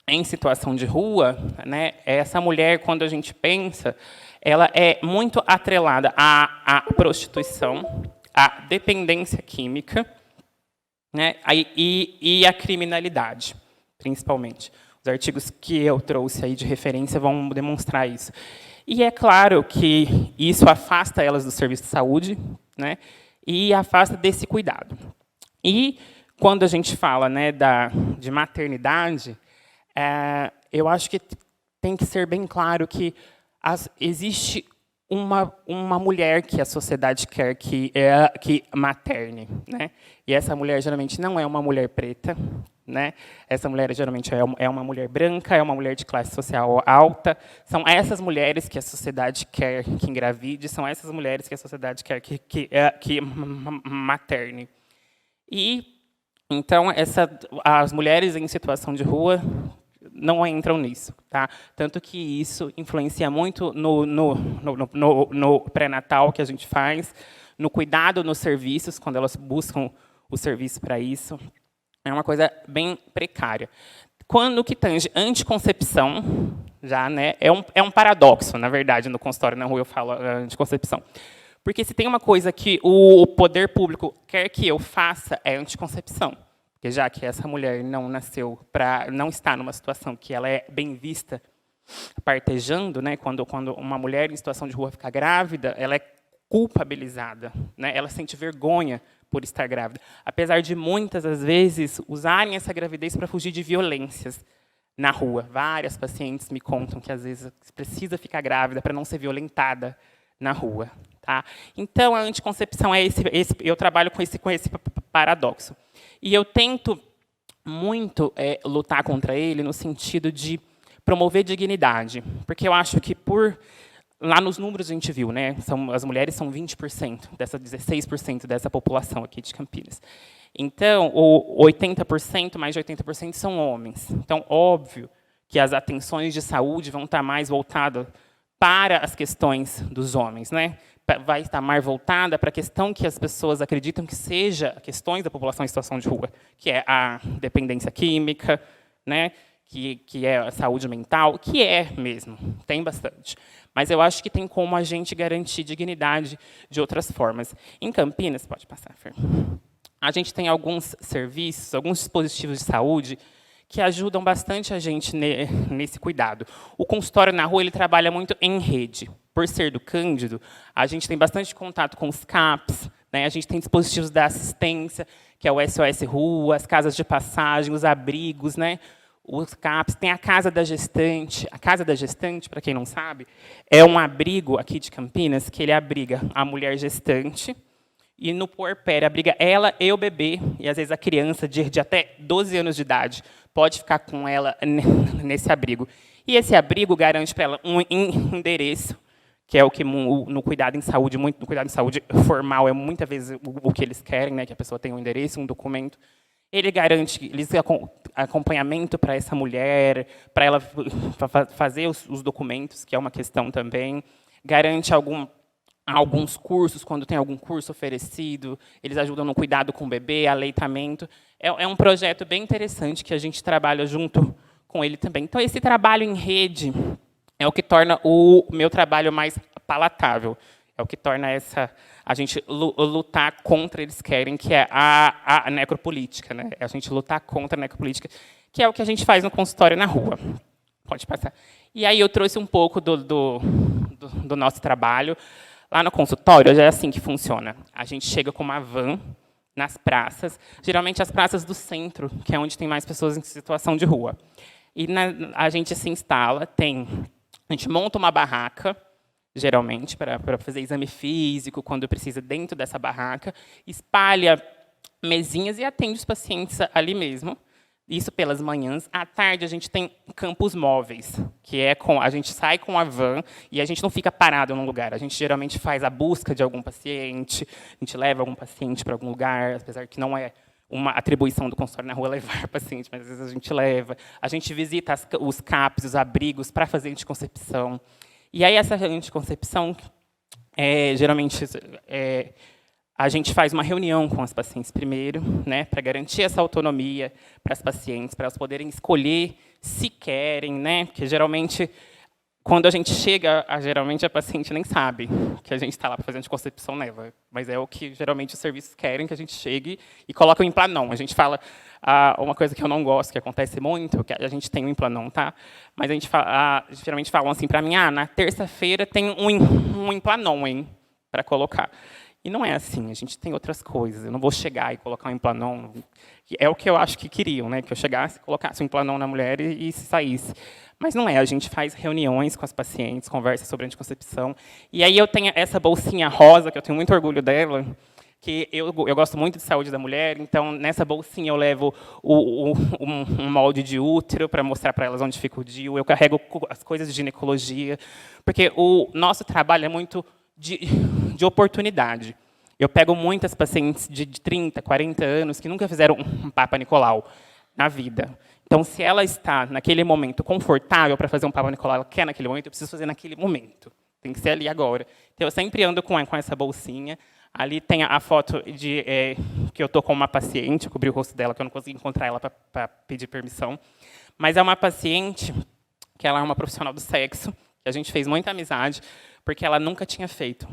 em situação de rua, né, essa mulher, quando a gente pensa, ela é muito atrelada à prostituição, à dependência química, né, e à criminalidade, principalmente. Os artigos que eu trouxe aí de referência vão demonstrar isso. E é claro que isso afasta elas do serviço de saúde, né, e afasta desse cuidado. E, quando a gente fala, né, de maternidade, eu acho que tem que ser bem claro que existe uma mulher que a sociedade quer que materne, né? E essa mulher geralmente não é uma mulher preta, né? Essa mulher geralmente é uma mulher branca, é uma mulher de classe social alta. São essas mulheres que a sociedade quer que engravide, são essas mulheres que a sociedade quer que materne. E então as mulheres em situação de rua não entram nisso, tá? Tanto que isso influencia muito no pré-natal que a gente faz, no cuidado nos serviços, quando elas buscam o serviço para isso. É uma coisa bem precária. Quando que tange anticoncepção, já, né, é um paradoxo, na verdade, no consultório na rua eu falo anticoncepção. Porque se tem uma coisa que o poder público quer que eu faça, é anticoncepção. Porque já que essa mulher não nasceu não está numa situação que ela é bem vista partejando, né? Quando uma mulher em situação de rua fica grávida, ela é culpabilizada, né? Ela sente vergonha por estar grávida, apesar de muitas das vezes usarem essa gravidez para fugir de violências na rua. Várias pacientes me contam que às vezes precisa ficar grávida para não ser violentada na rua, tá? Então a anticoncepção eu trabalho com esse paradoxo. E eu tento muito lutar contra ele no sentido de promover dignidade, porque eu acho que lá nos números a gente viu, né, as mulheres são 20%, 16% dessa população aqui de Campinas. Então, 80%, mais de 80% são homens. Então, óbvio que as atenções de saúde vão estar mais voltadas para as questões dos homens, né? Vai estar mais voltada para a questão que as pessoas acreditam que seja questões da população em situação de rua, que é a dependência química, né? Que é a saúde mental, que é mesmo, tem bastante. Mas eu acho que tem como a gente garantir dignidade de outras formas. Em Campinas, pode passar, Fer, a gente tem alguns serviços, alguns dispositivos de saúde que ajudam bastante a gente nesse cuidado. O consultório na rua ele trabalha muito em rede. Por ser do Cândido, a gente tem bastante contato com os CAPs, né? A gente tem dispositivos da assistência, que é o SOS Rua, as casas de passagem, os abrigos, né? Os CAPs, tem a Casa da Gestante. A Casa da Gestante, para quem não sabe, é um abrigo aqui de Campinas, que ele abriga a mulher gestante, e no puerpério abriga ela e o bebê, e às vezes a criança de até 12 anos de idade pode ficar com ela nesse abrigo. E esse abrigo garante para ela um endereço, que é o que no cuidado em saúde, no cuidado em saúde formal, é muitas vezes o que eles querem, né, que a pessoa tenha um endereço, um documento. Ele garante acompanhamento para essa mulher, para ela fazer os documentos, que é uma questão também. Garante alguns cursos, quando tem algum curso oferecido. Eles ajudam no cuidado com o bebê, aleitamento. É um projeto bem interessante que a gente trabalha junto com ele também. Então, esse trabalho em rede é o que torna o meu trabalho mais palatável. É o que torna a gente lutar contra eles querem, que é a necropolítica, né? É a gente lutar contra a necropolítica, que é o que a gente faz no consultório na rua. Pode passar. E aí eu trouxe um pouco do nosso trabalho. Lá no consultório, já é assim que funciona. A gente chega com uma van nas praças, geralmente as praças do centro, que é onde tem mais pessoas em situação de rua. E a gente se instala, a gente monta uma barraca, geralmente, para fazer exame físico, quando precisa, dentro dessa barraca, espalha mesinhas e atende os pacientes ali mesmo. Isso pelas manhãs. À tarde, a gente tem campos móveis, que é a gente sai com a van e a gente não fica parado num lugar. A gente geralmente faz a busca de algum paciente, a gente leva algum paciente para algum lugar, apesar que não é uma atribuição do consultório na rua levar paciente, mas às vezes a gente leva. A gente visita os CAPs, os abrigos, para fazer anticoncepção. E aí, essa anticoncepção, geralmente, a gente faz uma reunião com as pacientes primeiro, né, para garantir essa autonomia para as pacientes, para elas poderem escolher se querem, né, porque geralmente, quando a gente chega, geralmente a paciente nem sabe que a gente está lá para fazer anticoncepção nela, mas é o que geralmente os serviços querem, que a gente chegue e coloque o Implanon. A gente fala, uma coisa que eu não gosto, que acontece muito, que a gente tem o Implanon, tá? Mas a gente geralmente falam assim para mim, na terça-feira tem um Implanon, hein, para colocar. E não é assim, a gente tem outras coisas. Eu não vou chegar e colocar um Implanon. É o que eu acho que queriam, né? Que eu chegasse, colocasse um Implanon na mulher e saísse. Mas não é, a gente faz reuniões com as pacientes, conversa sobre anticoncepção. E aí eu tenho essa bolsinha rosa, que eu tenho muito orgulho dela, que eu gosto muito de saúde da mulher, então nessa bolsinha eu levo um molde de útero para mostrar para elas onde fica o DIU, eu carrego as coisas de ginecologia, porque o nosso trabalho é muito de oportunidade. Eu pego muitas pacientes de 30, 40 anos que nunca fizeram um Papa Nicolau na vida. Então, se ela está, naquele momento, confortável para fazer um Papa Nicolau, ela quer naquele momento, eu preciso fazer naquele momento. Tem que ser ali agora. Então, eu sempre ando com essa bolsinha. Ali tem a foto que eu estou com uma paciente, eu cobri o rosto dela, que eu não consegui encontrar ela para pedir permissão. Mas é uma paciente que ela é uma profissional do sexo, que a gente fez muita amizade, porque ela nunca tinha feito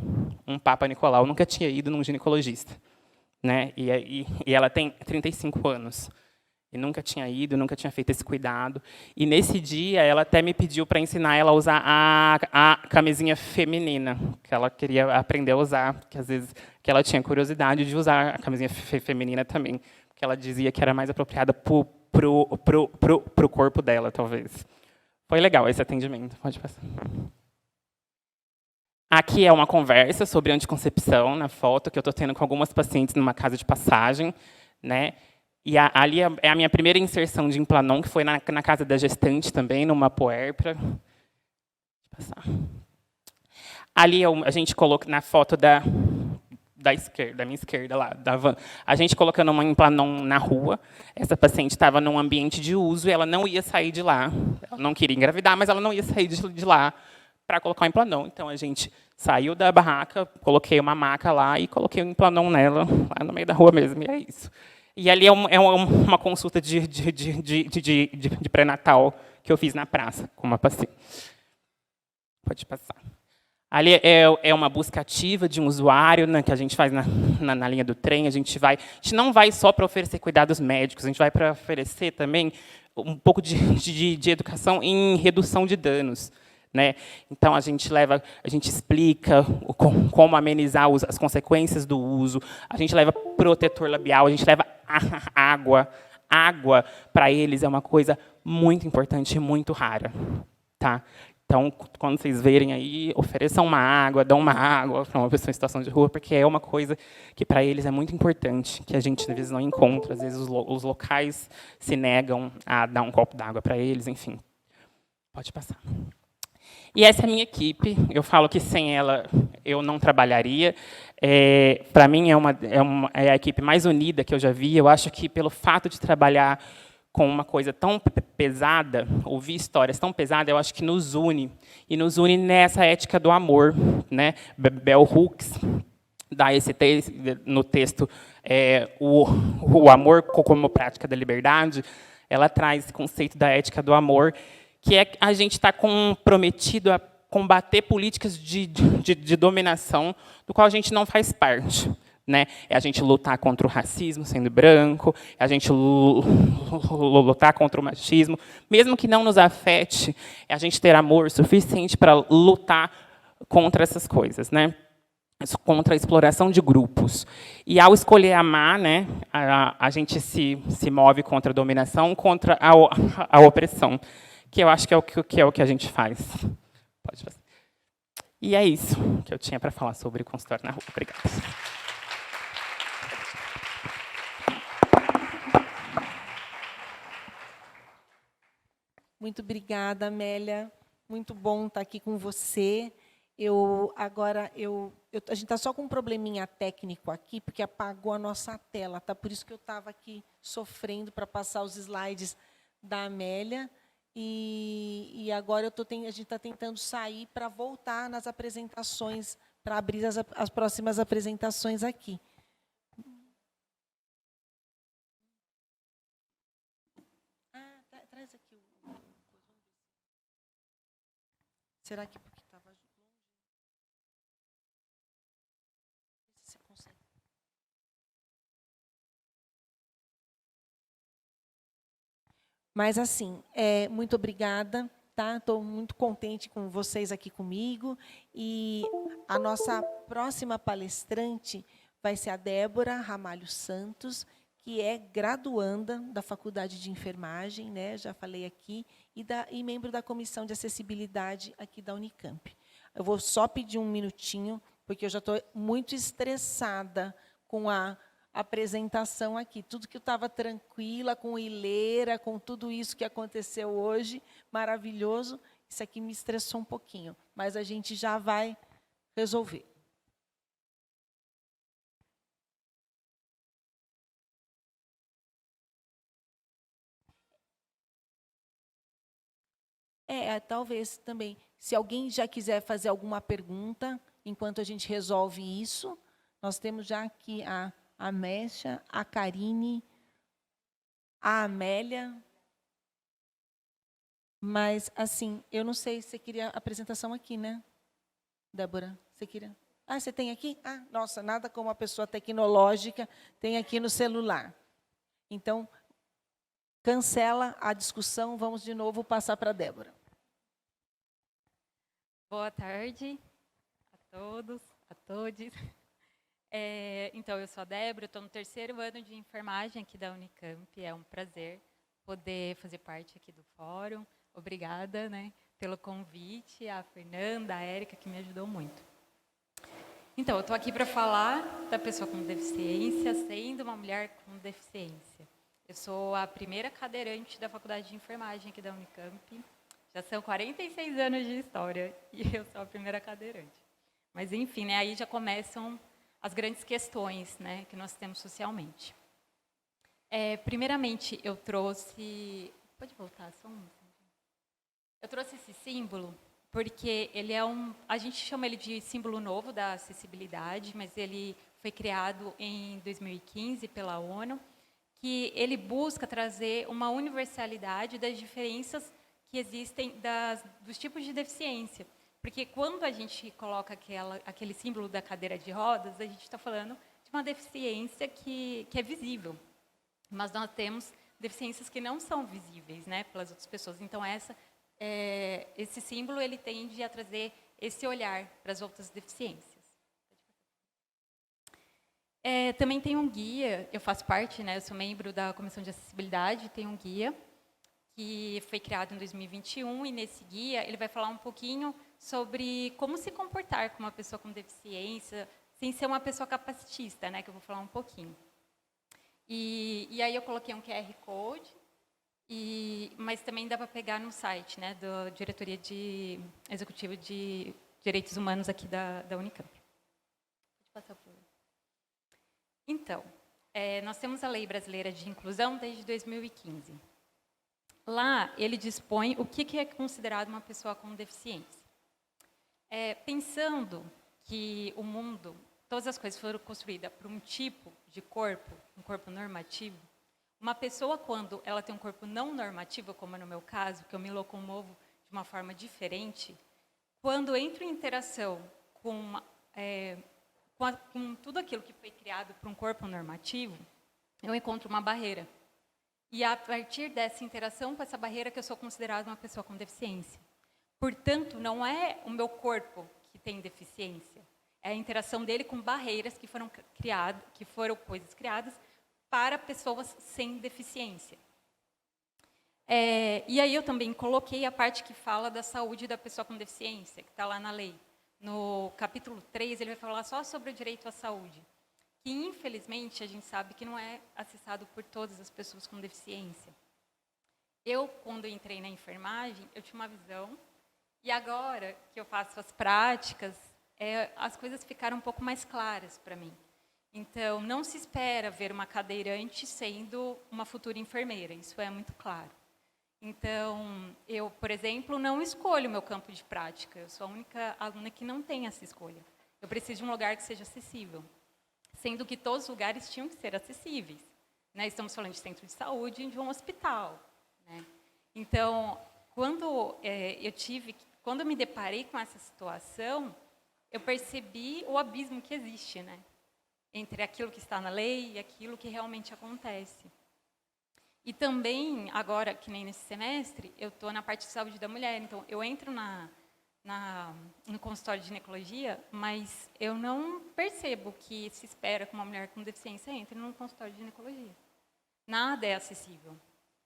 um Papa Nicolau, nunca tinha ido num ginecologista, né? E ela tem 35 anos. E nunca tinha ido, nunca tinha feito esse cuidado. E, nesse dia, ela até me pediu para ensinar ela a usar a camisinha feminina, que ela queria aprender a usar, porque, às vezes, que ela tinha curiosidade de usar a camisinha feminina também, porque ela dizia que era mais apropriada pro corpo dela, talvez. Foi legal esse atendimento. Pode passar. Aqui é uma conversa sobre anticoncepção, na foto, que eu estou tendo com algumas pacientes numa casa de passagem, né? E ali é a minha primeira inserção de Implanon, que foi na casa da gestante também, numa puérpera. Passar. Ali a gente coloca na foto da minha esquerda, lá, da van, a gente colocando uma Implanon na rua. Essa paciente estava num ambiente de uso e ela não ia sair de lá. Ela não queria engravidar, mas ela não ia sair de lá para colocar o Implanon. Então, a gente saiu da barraca, coloquei uma maca lá e coloquei o Implanon nela, lá no meio da rua mesmo, e é isso. E ali é uma consulta de pré-natal que eu fiz na praça, com uma paciente. Pode passar. Ali é uma busca ativa de um usuário, né, que a gente faz na linha do trem. A gente não vai só para oferecer cuidados médicos, a gente vai para oferecer também um pouco de educação em redução de danos, né? Então, a gente explica como amenizar as consequências do uso, a gente leva protetor labial, a gente leva água. Água, para eles, é uma coisa muito importante e muito rara. Tá? Então, quando vocês verem aí, ofereçam uma água, dão uma água para uma pessoa em situação de rua, porque é uma coisa que, para eles, é muito importante, que a gente, às vezes, não encontra. Às vezes, os locais se negam a dar um copo d'água para eles, enfim. Pode passar. E essa é a minha equipe. Eu falo que sem ela eu não trabalharia. Para mim, é a equipe mais unida que eu já vi. Eu acho que, pelo fato de trabalhar com uma coisa tão pesada, ouvir histórias tão pesadas, eu acho que nos une. E nos une nessa ética do amor, né? Bell Hooks dá no texto o amor como prática da liberdade. Ela traz esse conceito da ética do amor, que é a gente estar comprometido a combater políticas de dominação do qual a gente não faz parte. Né? É a gente lutar contra o racismo, sendo branco, é a gente lutar contra o machismo, mesmo que não nos afete, é a gente ter amor suficiente para lutar contra essas coisas, né? Contra a exploração de grupos. E, ao escolher amar, né, a gente se move contra a dominação, contra a opressão, que eu acho que é o que a gente faz. Pode fazer. E é isso que eu tinha para falar sobre o consultório na rua. Obrigada. Muito obrigada, Amélia. Muito bom estar aqui com você. A gente está só com um probleminha técnico aqui, porque apagou a nossa tela, tá? Por isso que eu estava aqui sofrendo para passar os slides da Amélia. E agora a gente está tentando sair para voltar nas apresentações, para abrir as próximas apresentações aqui. Traz aqui o... Será que porque estava longe? Se você consegue. Mas, assim, muito obrigada, tá? Estou muito contente com vocês aqui comigo. E a nossa próxima palestrante vai ser a Débora Ramalho Santos, que é graduanda da Faculdade de Enfermagem, né? Já falei aqui, e membro da Comissão de Acessibilidade aqui da Unicamp. Eu vou só pedir um minutinho, porque eu já estou muito estressada com a apresentação aqui. Tudo que eu estava tranquila, com Ileira, com tudo isso que aconteceu hoje, maravilhoso, isso aqui me estressou um pouquinho, mas a gente já vai resolver. Talvez também, se alguém já quiser fazer alguma pergunta, enquanto a gente resolve isso, nós temos já aqui a Mesha, a Karine, a Amélia. Mas, assim, eu não sei se você queria a apresentação aqui, né, Débora? Você queria? Ah, você tem aqui? Ah, nossa, nada como uma pessoa tecnológica tem aqui no celular. Então, cancela a discussão, vamos de novo passar para a Débora. Boa tarde a todos, a todes. Então, eu sou a Débora, estou no 3º ano de enfermagem aqui da Unicamp. É um prazer poder fazer parte aqui do fórum. Obrigada, né, pelo convite, a Fernanda, a Érica, que me ajudou muito. Então, eu estou aqui para falar da pessoa com deficiência, sendo uma mulher com deficiência. Eu sou a primeira cadeirante da Faculdade de Enfermagem aqui da Unicamp. Já são 46 anos de história e eu sou a primeira cadeirante. Mas, enfim, né, aí já começam as grandes questões, né, que nós temos socialmente. Primeiramente, eu trouxe... Pode voltar só um minuto? Eu trouxe esse símbolo porque ele é a gente chama ele de símbolo novo da acessibilidade, mas ele foi criado em 2015 pela ONU, que ele busca trazer uma universalidade das diferenças que existem dos tipos de deficiência. Porque quando a gente coloca aquele símbolo da cadeira de rodas, a gente está falando de uma deficiência que é visível. Mas nós temos deficiências que não são visíveis, né, pelas outras pessoas. Então, esse símbolo ele tende a trazer esse olhar para as outras deficiências. Também tem um guia, eu faço parte, né, eu sou membro da Comissão de Acessibilidade, tem um guia que foi criado em 2021, e nesse guia ele vai falar um pouquinho sobre como se comportar com uma pessoa com deficiência, sem ser uma pessoa capacitista, né, que eu vou falar um pouquinho. E aí eu coloquei um QR Code, mas também dá para pegar no site, né, da Diretoria Executiva de Direitos Humanos aqui da Unicamp. Pode passar por... Então, nós temos a Lei Brasileira de Inclusão desde 2015. Lá, ele dispõe o que é considerado uma pessoa com deficiência. Pensando que o mundo, todas as coisas foram construídas por um tipo de corpo, um corpo normativo, uma pessoa, quando ela tem um corpo não normativo, como é no meu caso, que eu me locomovo de uma forma diferente, quando entro em interação com tudo aquilo que foi criado para um corpo normativo, eu encontro uma barreira. E a partir dessa interação com essa barreira que eu sou considerada uma pessoa com deficiência. Portanto, não é o meu corpo que tem deficiência, é a interação dele com barreiras que foram coisas criadas para pessoas sem deficiência. E aí eu também coloquei a parte que fala da saúde da pessoa com deficiência, que está lá na lei. No capítulo 3, ele vai falar só sobre o direito à saúde, que, infelizmente, a gente sabe que não é acessado por todas as pessoas com deficiência. quando entrei na enfermagem, eu tinha uma visão, e agora que eu faço as práticas, as coisas ficaram um pouco mais claras para mim. Então, não se espera ver uma cadeirante sendo uma futura enfermeira, isso é muito claro. Então, eu, por exemplo, não escolho o meu campo de prática, eu sou a única aluna que não tem essa escolha. Eu preciso de um lugar que seja acessível, sendo que todos os lugares tinham que ser acessíveis. Né? Estamos falando de centro de saúde e de um hospital. Né? Então, quando eu me deparei com essa situação, eu percebi o abismo que existe, né? Entre aquilo que está na lei e aquilo que realmente acontece. E também, agora, que nem nesse semestre, eu estou na parte de saúde da mulher, então eu entro no consultório de ginecologia, mas eu não percebo que se espera que uma mulher com deficiência entre no consultório de ginecologia. Nada é acessível.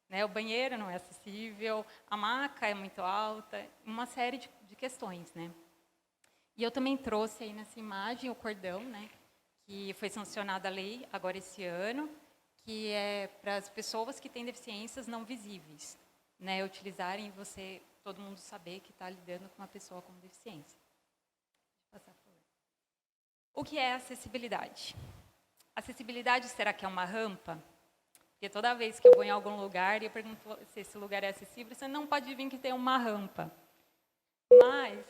Né? O banheiro não é acessível, a maca é muito alta, uma série de questões. Né? E eu também trouxe aí nessa imagem o cordão, né, que foi sancionada a lei agora esse ano, que é para as pessoas que têm deficiências não visíveis, né, utilizarem todo mundo saber que está lidando com uma pessoa com deficiência. Deixa eu passar, por favor. O que é acessibilidade? Acessibilidade, será que é uma rampa? Porque toda vez que eu vou em algum lugar e eu pergunto se esse lugar é acessível, você não pode vir que tem uma rampa. Mas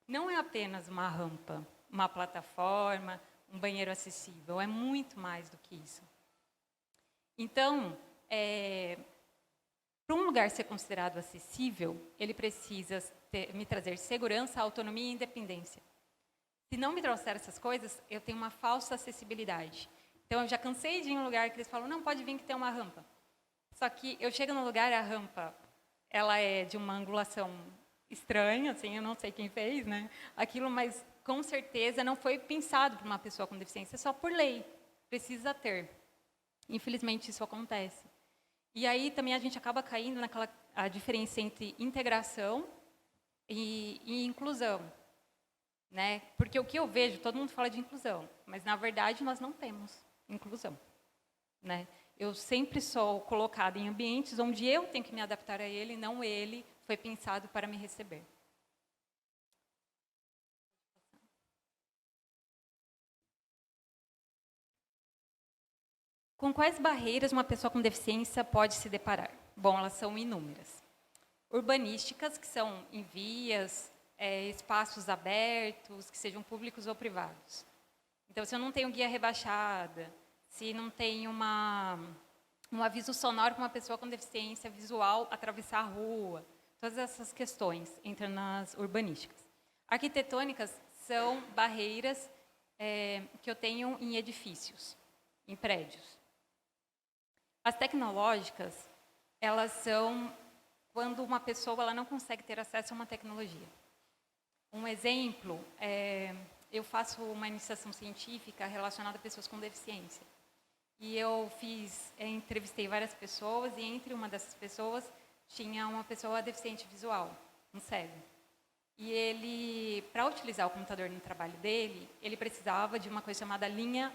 não é apenas uma rampa, uma plataforma, um banheiro acessível, é muito mais do que isso. Então, para um lugar ser considerado acessível, ele precisa me trazer segurança, autonomia e independência. Se não me trouxer essas coisas, eu tenho uma falsa acessibilidade. Então, eu já cansei de ir em um lugar que eles falam, não, pode vir que tem uma rampa. Só que eu chego no lugar e a rampa, ela é de uma angulação estranha, assim, eu não sei quem fez, né? Aquilo, mas com certeza não foi pensado para uma pessoa com deficiência, só por lei. Precisa ter. Infelizmente, isso acontece. E aí também a gente acaba caindo a diferença entre integração e inclusão. Né? Porque o que eu vejo, todo mundo fala de inclusão, mas na verdade nós não temos inclusão. Né? Eu sempre sou colocada em ambientes onde eu tenho que me adaptar a ele, não ele foi pensado para me receber. Com quais barreiras uma pessoa com deficiência pode se deparar? Bom, elas são inúmeras. Urbanísticas, que são em vias, espaços abertos, que sejam públicos ou privados. Então, se eu não tenho guia rebaixada, se não tenho um aviso sonoro para uma pessoa com deficiência visual atravessar a rua, todas essas questões entram nas urbanísticas. Arquitetônicas são barreiras que eu tenho em edifícios, em prédios. As tecnológicas, elas são quando uma pessoa ela não consegue ter acesso a uma tecnologia. Um exemplo, eu faço uma iniciação científica relacionada a pessoas com deficiência. E eu entrevistei várias pessoas, e entre uma dessas pessoas tinha uma pessoa deficiente visual, um cego. E ele, para utilizar o computador no trabalho dele, ele precisava de uma coisa chamada linha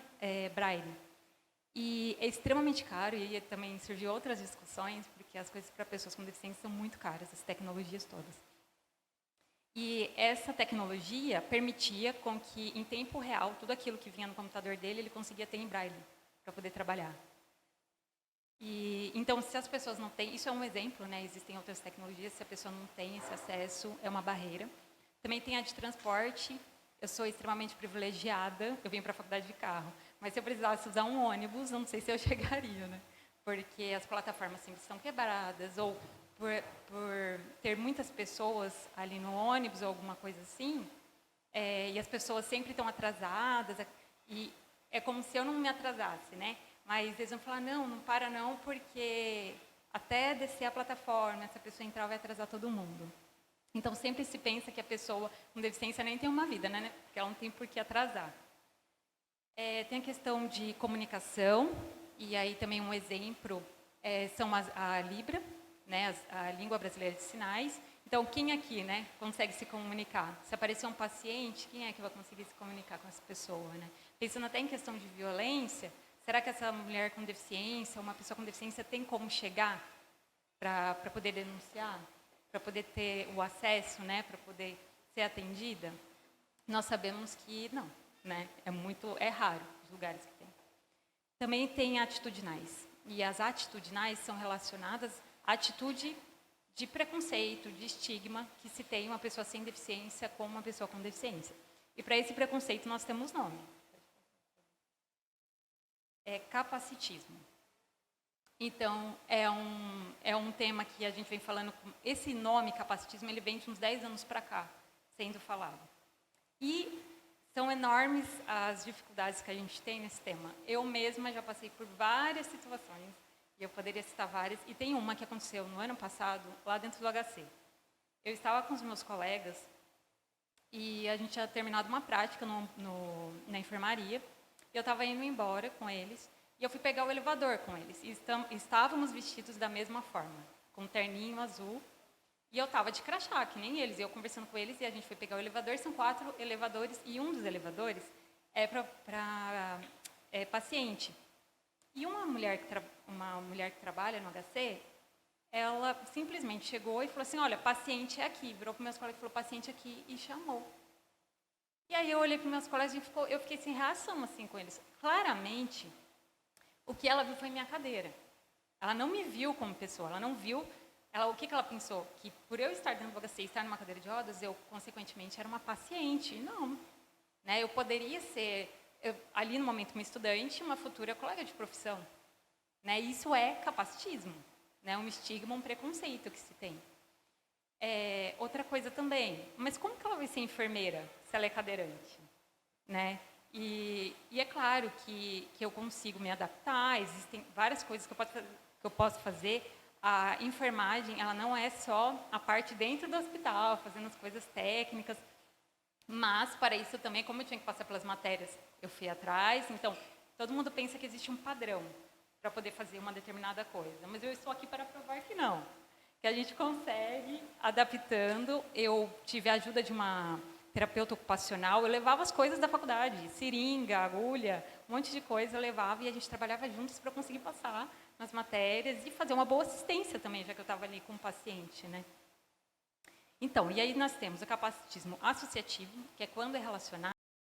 Braille. E é extremamente caro, e também surgiu outras discussões, porque as coisas para pessoas com deficiência são muito caras, as tecnologias todas. E essa tecnologia permitia com que, em tempo real, tudo aquilo que vinha no computador dele, ele conseguia ter em braille, para poder trabalhar. E, então, se as pessoas não têm... Isso é um exemplo, né? Existem outras tecnologias, se a pessoa não tem esse acesso, é uma barreira. Também tem a de transporte. Eu sou extremamente privilegiada, eu vim para a faculdade de carro. Mas se eu precisasse usar um ônibus, eu não sei se eu chegaria, né? Porque as plataformas sempre estão quebradas, ou por ter muitas pessoas ali no ônibus ou alguma coisa assim, e as pessoas sempre estão atrasadas, e é como se eu não me atrasasse, né? Mas eles vão falar, não para não, porque até descer a plataforma, essa pessoa entrar vai atrasar todo mundo. Então, sempre se pensa que a pessoa com deficiência nem tem uma vida, né? Porque ela não tem por que atrasar. Tem a questão de comunicação, e aí também um exemplo são a Libra, né, a língua brasileira de sinais. Então, quem aqui, né, consegue se comunicar? Se aparecer um paciente, quem é que vai conseguir se comunicar com essa pessoa? Né? Pensando até em questão de violência, será que essa mulher com deficiência, uma pessoa com deficiência, tem como chegar para poder denunciar, para poder ter o acesso, né, para poder ser atendida, nós sabemos que não, né, é raro os lugares que tem. Também tem atitudinais, e as atitudinais são relacionadas à atitude de preconceito, de estigma que se tem uma pessoa sem deficiência com uma pessoa com deficiência. E para esse preconceito nós temos nome. É capacitismo. Então, é um tema que a gente vem falando, esse nome capacitismo, ele vem de uns 10 anos para cá, sendo falado. E são enormes as dificuldades que a gente tem nesse tema. Eu mesma já passei por várias situações, e eu poderia citar várias, e tem uma que aconteceu no ano passado, lá dentro do HC. Eu estava com os meus colegas, e a gente tinha terminado uma prática na enfermaria, e eu estava indo embora com eles, e eu fui pegar o elevador com eles. E estávamos vestidos da mesma forma, com um terninho azul, e eu estava de crachá, que nem eles. E eu conversando com eles, e a gente foi pegar o elevador, são 4 elevadores, e um dos elevadores é para paciente. E uma mulher que trabalha no HC, ela simplesmente chegou e falou assim, olha, paciente é aqui. Virou para meus colegas e falou, paciente aqui, e chamou. E aí eu olhei para meus colegas e eu fiquei sem reação assim, com eles. Claramente, o que ela viu foi minha cadeira. Ela não me viu como pessoa, ela não viu... o que ela pensou? Que por eu estar dentro do HC e estar numa cadeira de rodas, eu, consequentemente, era uma paciente. Não. Né? Eu poderia ser, ali no momento, uma estudante, uma futura colega de profissão. Né? Isso é capacitismo. Né? Um estigma, um preconceito que se tem. Outra coisa também, mas como que ela vai ser enfermeira se ela é cadeirante? Né? E é claro que eu consigo me adaptar, existem várias coisas que eu posso fazer. A enfermagem, ela não é só a parte dentro do hospital, fazendo as coisas técnicas, mas para isso também, como eu tinha que passar pelas matérias, eu fui atrás. Então, todo mundo pensa que existe um padrão para poder fazer uma determinada coisa, mas eu estou aqui para provar que não, que a gente consegue adaptando. Eu tive a ajuda de uma terapeuta ocupacional, eu levava as coisas da faculdade, seringa, agulha, um monte de coisa eu levava, e a gente trabalhava juntos para conseguir passar nas matérias e fazer uma boa assistência também, já que eu estava ali com o paciente, né? Então, e aí nós temos o capacitismo associativo, que é quando é relacionado